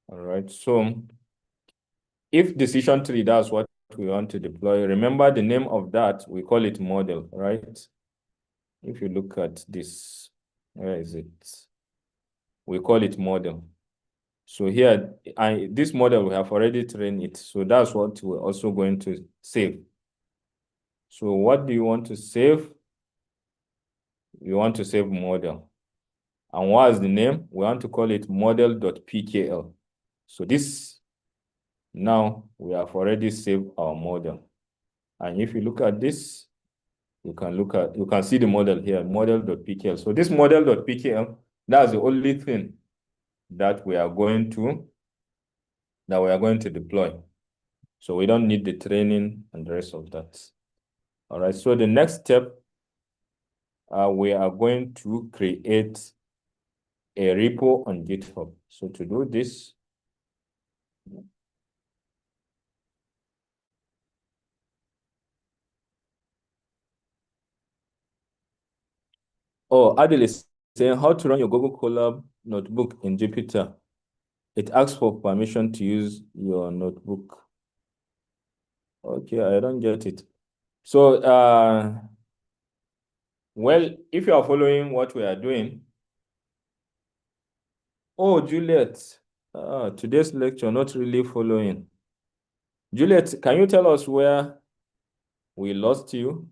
All right, so if decision tree does what we want to deploy, remember the name of that, we call it model, right? If you look at this, where is it? We call it model. So here, this model, we have already trained it. So that's what we're also going to save. So what do you want to save? You want to save model. And what is the name? We want to call it model.pkl. So this, now we have already saved our model. And if you look at this, you can see the model here, model.pkl. So this model.pkl, that's the only thing that we are going to deploy. So we don't need the training and the rest of that. All right, so the next step, we are going to create a repo on GitHub. So to do this, Adil is saying how to run your Google Colab notebook in Jupyter. It asks for permission to use your notebook. Okay, I don't get it. So Well, if you are following what we are doing, oh, Juliet, today's lecture, not really following. Juliet, can you tell us where we lost you?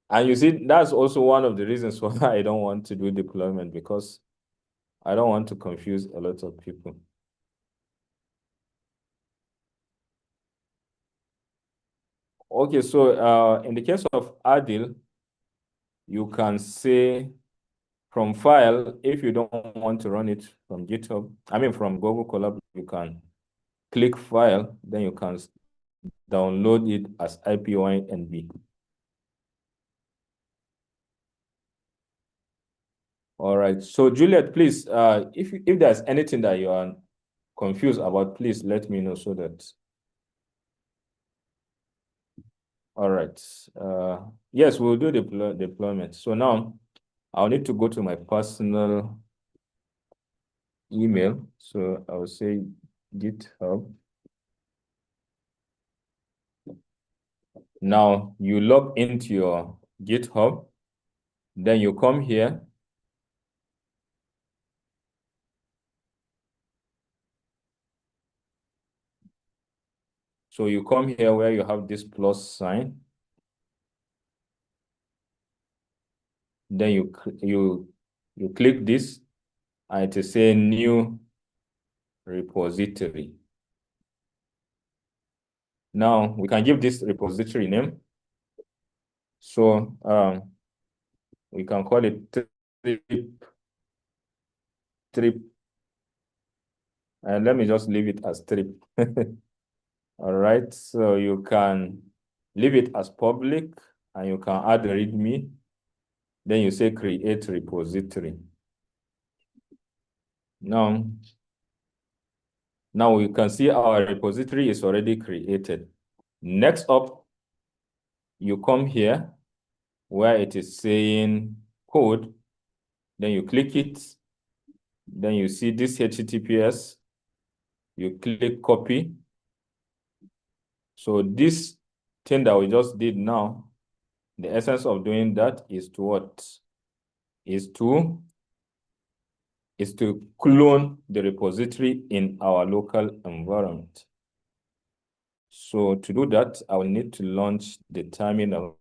And you see, that's also one of the reasons why I don't want to do deployment, because I don't want to confuse a lot of people. Okay, so in the case of Adil, you can say from file, if you don't want to run it from GitHub, I mean from Google Colab, you can click file, then you can download it as IPYNB. All right, so Juliet, please, if there's anything that you are confused about, please let me know so that. All right, yes, we'll do deployment. So now I'll need to go to my personal email. So I'll say GitHub. Now you log into your GitHub, then you come here. So you come here where you have this plus sign. Then you click this, and it is say new repository. Now we can give this repository name. So we can call it trip, and let me just leave it as trip. All right, so you can leave it as public, and you can add readme. Then you say create repository. Now we can see our repository is already created. Next up, you come here where it is saying code, then you click it, then you see this HTTPS, you click copy. So this thing that we just did now, the essence of doing that is to what? Is to clone the repository in our local environment. So to do that, I will need to launch the terminal.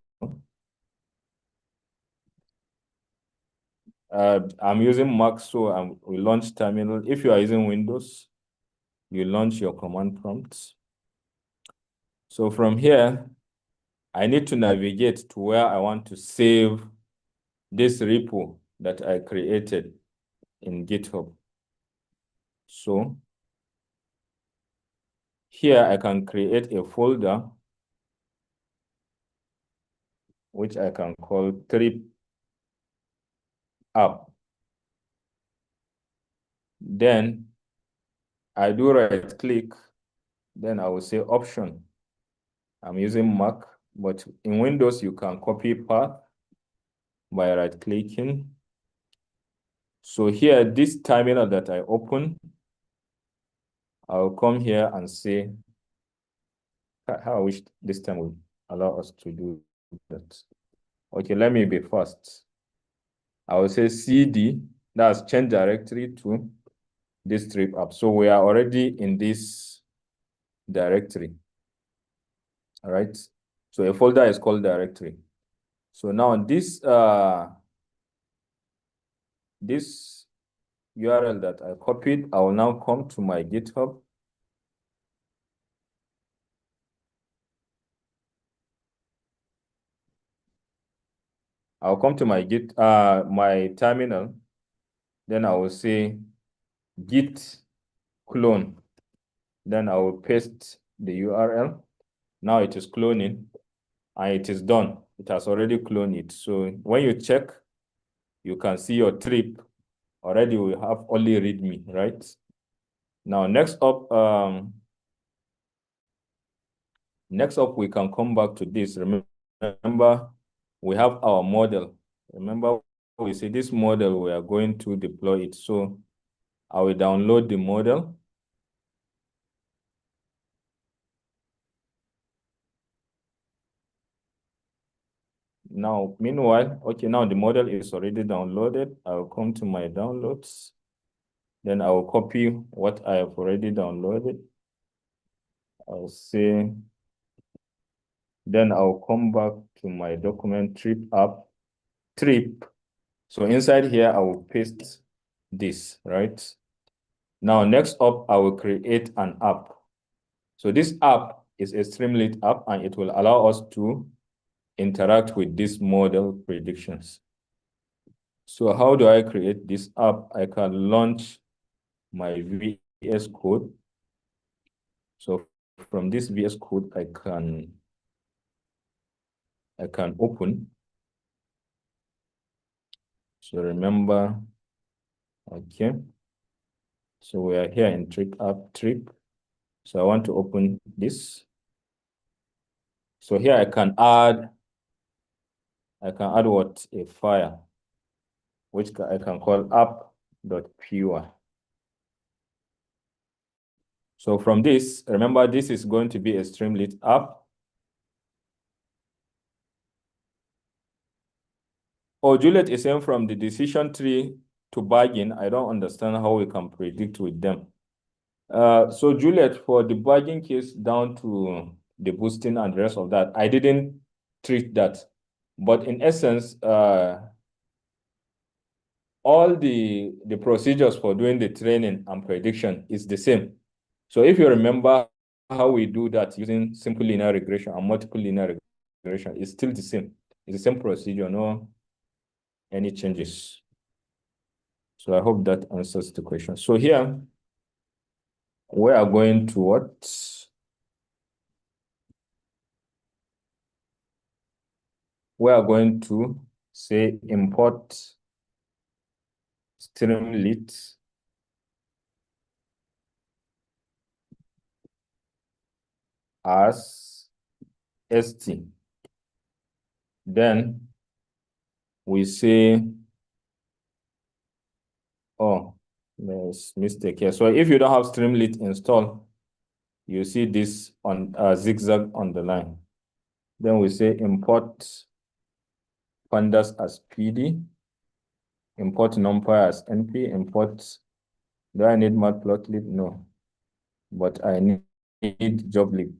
I'm using Mac, so we launch terminal. If you are using Windows, you launch your command prompts. So from here, I need to navigate to where I want to save this repo that I created in GitHub. So here I can create a folder which I can call trip app. Then I do right click, then I will say option. I'm using Mac, but in Windows you can copy path by right clicking. So here, this terminal that I open, I'll come here and say, how I wish this time would allow us to do that. Okay, let me be fast. I will say CD, that's change directory to this trip app. So we are already in this directory. All right. So a folder is called directory. So now this this URL that I copied, I will now come to my GitHub. I'll come to my my terminal. Then I will say git clone. Then I will paste the URL. Now it is cloning, and it is done. It has already cloned it. So when you check, you can see your trip already. We have only README, right? Now next up, we can come back to this. Remember, we have our model. Remember, we say this model, we are going to deploy it. So I will download the model. now, meanwhile, okay, now the model is already downloaded. I'll come to my downloads. Then I'll copy what I have already downloaded. I'll say, then I'll come back to my document trip app, trip. So inside here, I will paste this, right? Now, next up, I will create an app. So this app is a Streamlit app, and it will allow us to interact with these model predictions. So how do I create this app? I can launch my VS Code. So from this VS Code, I can open. So remember, okay. So we are here in trip app trip. So I want to open this. So here I can add what? A file, which I can call app.py. So from this, remember, this is going to be a Streamlit app. Oh, Juliet is saying from the decision tree to bargain, I don't understand how we can predict with them. So Juliet, for the bargain case down to the boosting and the rest of that, I didn't treat that. But in essence, all the procedures for doing the training and prediction is the same. So if you remember how we do that using simple linear regression and multiple linear regression, it's still the same. It's the same procedure, no any changes. So I hope that answers the question. So here, we are going to what? We are going to say import Streamlit as st. Then we say, oh, there's mistake here. So if you don't have Streamlit installed, you see this on zigzag on the line. Then we say import pandas as pd, import numpy as np, import, do I need matplotlib? No, but I need joblib.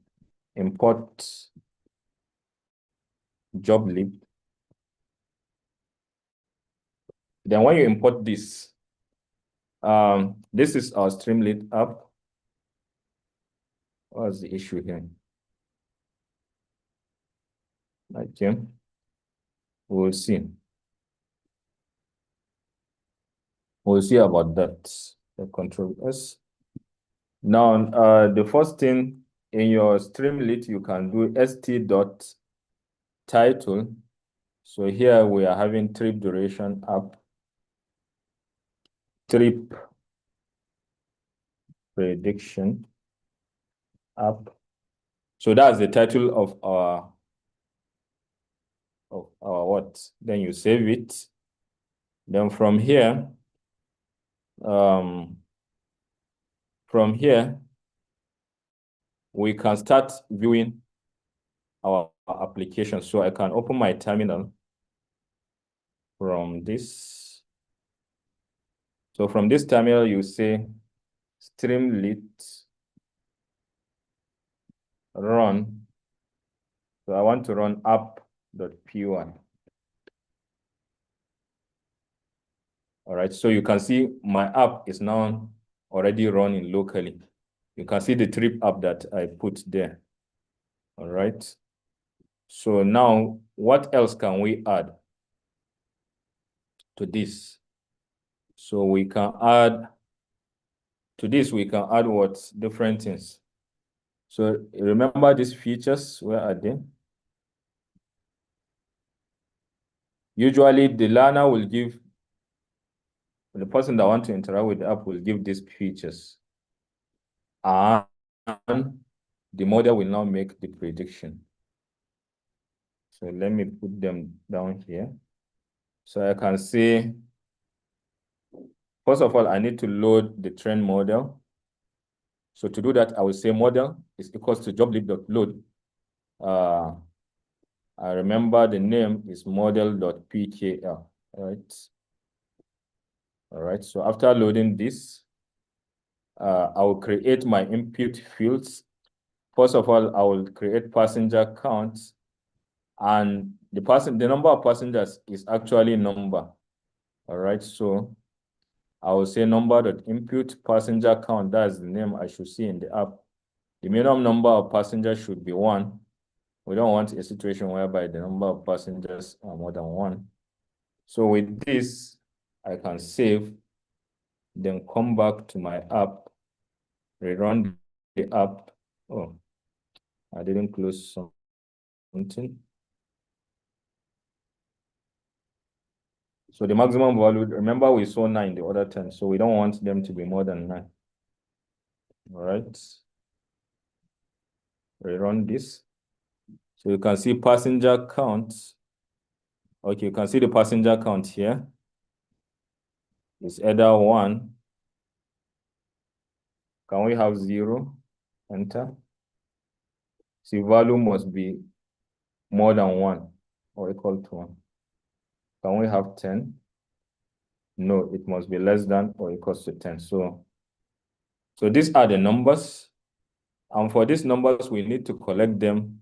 Import joblib. Then when you import this, this is our Streamlit app. What's the issue here? Okay, we'll see. We'll see about that. The Control S. Now, the first thing in your Streamlit, you can do st.title. So here we are having trip duration app, trip prediction app. So that's the title of our what? Then you save it. Then from here, we can start viewing our application. So I can open my terminal from this. So from this terminal, you say Streamlit run. So I want to run app.py. All right, so you can see my app is now already running locally. You can see the trip app that I put there. All right. So now, what else can we add to this? So we can add, to this, we can add what? Different things. So remember these features, where are they? Usually the learner will give, the person that wants to interact with the app will give these features. And the model will now make the prediction. So let me put them down here. So I can say, first of all, I need to load the train model. So to do that, I will say model is equals to joblib.load. I remember the name is model.pkl, right? All right, so after loading this, I will create my input fields. First of all, I will create passenger counts, and the number of passengers is actually number. All right, so I will say number.input passenger count. That's the name I should see in the app. The minimum number of passengers should be 1. We don't want a situation whereby the number of passengers are more than 1. So with this, I can save, then come back to my app, rerun the app. Oh, I didn't close something. So the maximum value, remember we saw 9 the other time, so we don't want them to be more than 9. All right. Rerun this. So you can see passenger count. Okay, you can see the passenger count here. It's either 1. Can we have 0? Enter. See, value must be more than 1 or equal to 1. Can we have 10? No, it must be less than or equals to 10. So these are the numbers. And for these numbers, we need to collect them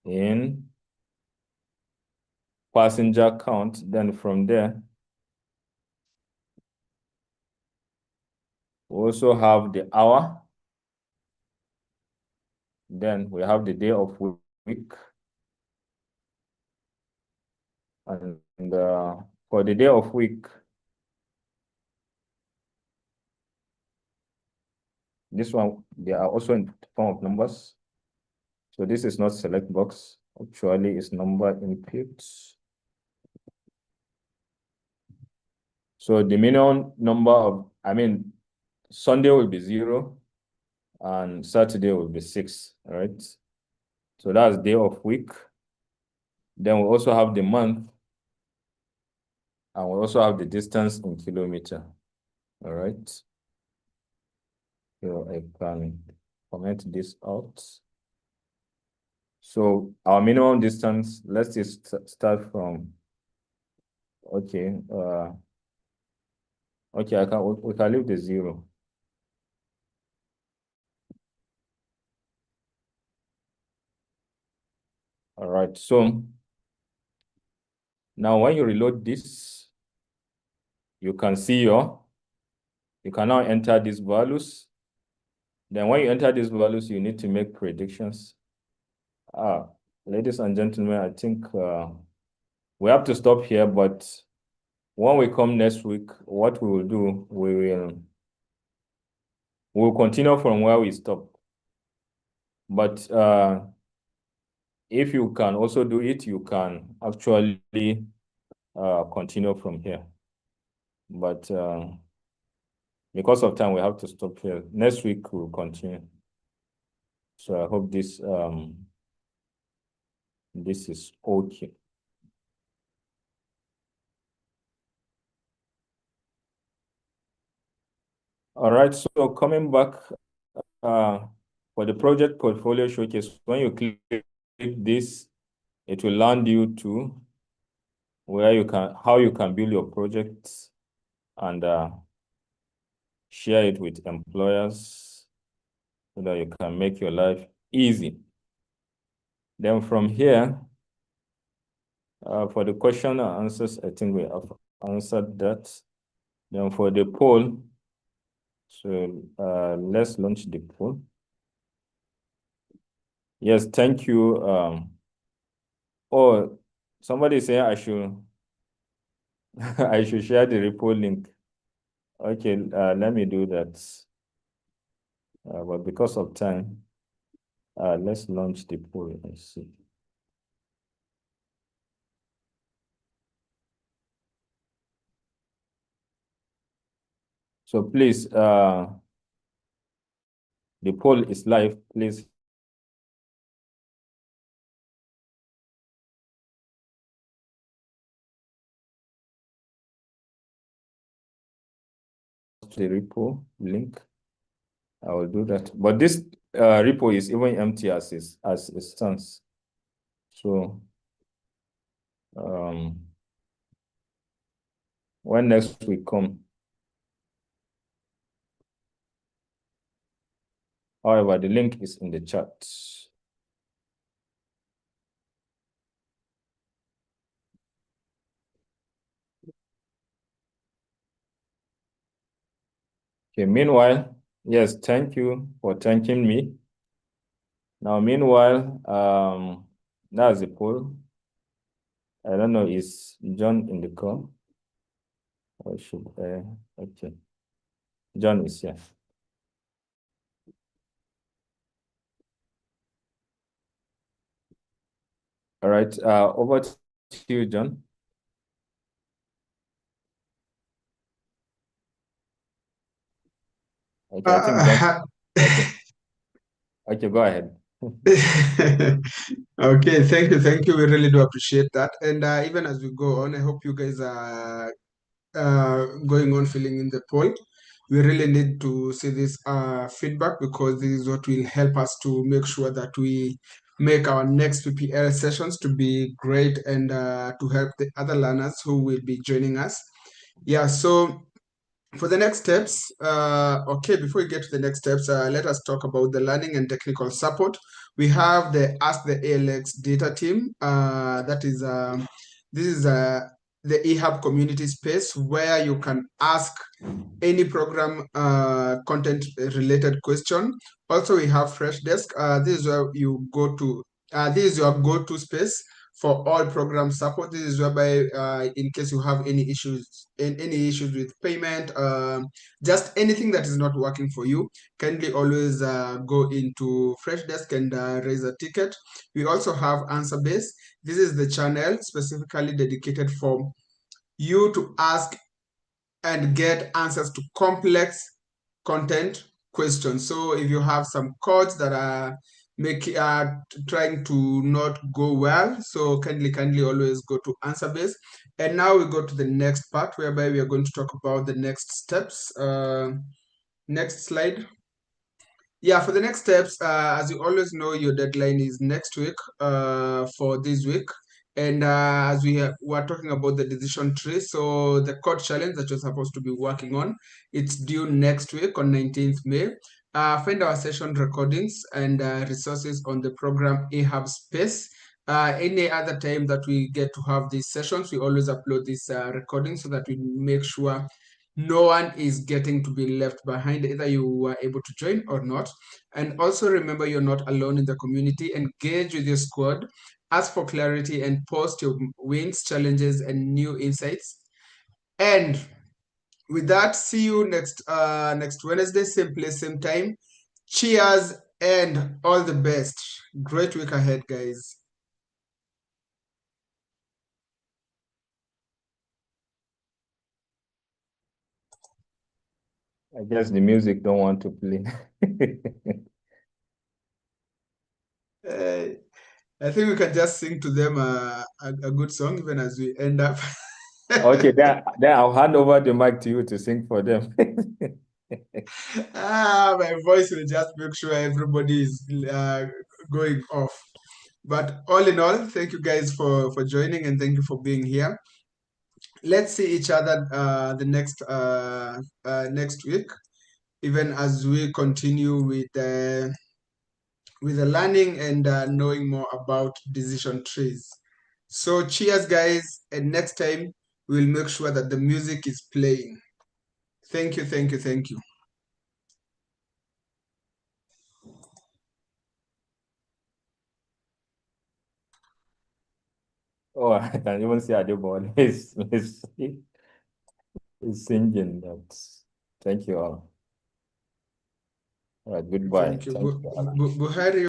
in passenger count. Then from there, we also have the hour. Then we have the day of week. And for the day of week, this one, they are also in form of numbers. So this is not select box. Actually, it's number inputs. So the minimum number of, Sunday will be 0 and Saturday will be 6, right? So that's day of week. Then we also have the month, and we also have the distance in kilometer, all right? So I can comment this out. So our minimum distance, let's just start from, okay, okay, we can leave the 0. All right, so now when you reload this, you can now enter these values. Then when you enter these values, you need to make predictions. Ladies and gentlemen, I think we have to stop here, but when we come next week, what we will do, we'll continue from where we stopped. But if you can also do it, you can actually continue from here. But because of time, we have to stop here. Next week, we'll continue. So I hope this is okay. All right, so coming back for the project portfolio showcase, when you click this, it will land you to how you can build your projects and share it with employers so that you can make your life easy. Then from here, for the question and answers, I think we have answered that. Then for the poll, so let's launch the poll. Yes, thank you. Oh, somebody say I should I should share the repo link. Okay, let me do that. But because of time, let's launch the poll and see. So please, the poll is live. Please the repo link. I will do that. But this repo is even empty as it stands. So Um, when next week come. However, the link is in the chat. Okay, meanwhile, yes, thank you for thanking me. Now, meanwhile, that's the poll. I don't know, is John in the call? Or should okay. John is here. All right, over to you, John. Okay, I think John. Okay, okay, go ahead.
Okay, thank you, thank you. We really do appreciate that. And even as we go on, I hope you guys are going on filling in the poll. We really need to see this feedback because this is what will help us to make sure that we make our next PPL sessions to be great and to help the other learners who will be joining us. Yeah, so for the next steps, okay, before we get to the next steps, let us talk about the learning and technical support. We have the Ask the ALX data team. That is, this is the eHub community space where you can ask any program content related question. Also, we have Fresh Desk. This is where you go to, this is your go-to space for all program support. This is whereby in case you have any issues with payment, just anything that is not working for you, kindly always go into Fresh Desk and raise a ticket. We also have Answer Base. This is the channel specifically dedicated for you to ask and get answers to complex content questions. So if you have some codes that are trying to not go well, so kindly always go to answer base. And now we go to the next part whereby we are going to talk about the next steps. Next slide. Yeah, for the next steps, as you always know, your deadline is next week for this week. And as were talking about the decision tree, so the code challenge that you're supposed to be working on, it's due next week on 19th May. Find our session recordings and resources on the program eHub space. Any other time that we get to have these sessions, we always upload these recordings so that we make sure no one is getting to be left behind, either you were able to join or not. And also remember, you're not alone in the community. Engage with your squad, ask for clarity, and post your wins, challenges, and new insights. And with that, see you next Wednesday, same place, same time. Cheers and all the best. Great week ahead, guys.
I guess the music don't want to play.
Uh, I think we can just sing to them a good song, even as we end up.
Okay, then I'll hand over the mic to you to sing for them.
My voice will just make sure everybody is going off. But all in all, thank you guys for joining and thank you for being here. Let's see each other the next week, even as we continue with the learning and knowing more about decision trees. So cheers, guys, and next time we'll make sure that the music is playing. Thank you, thank you, thank you.
Oh, I can even see Adebon is singing that. Thank you all. All right, goodbye.
Thank you.
Thank you all.
Buhari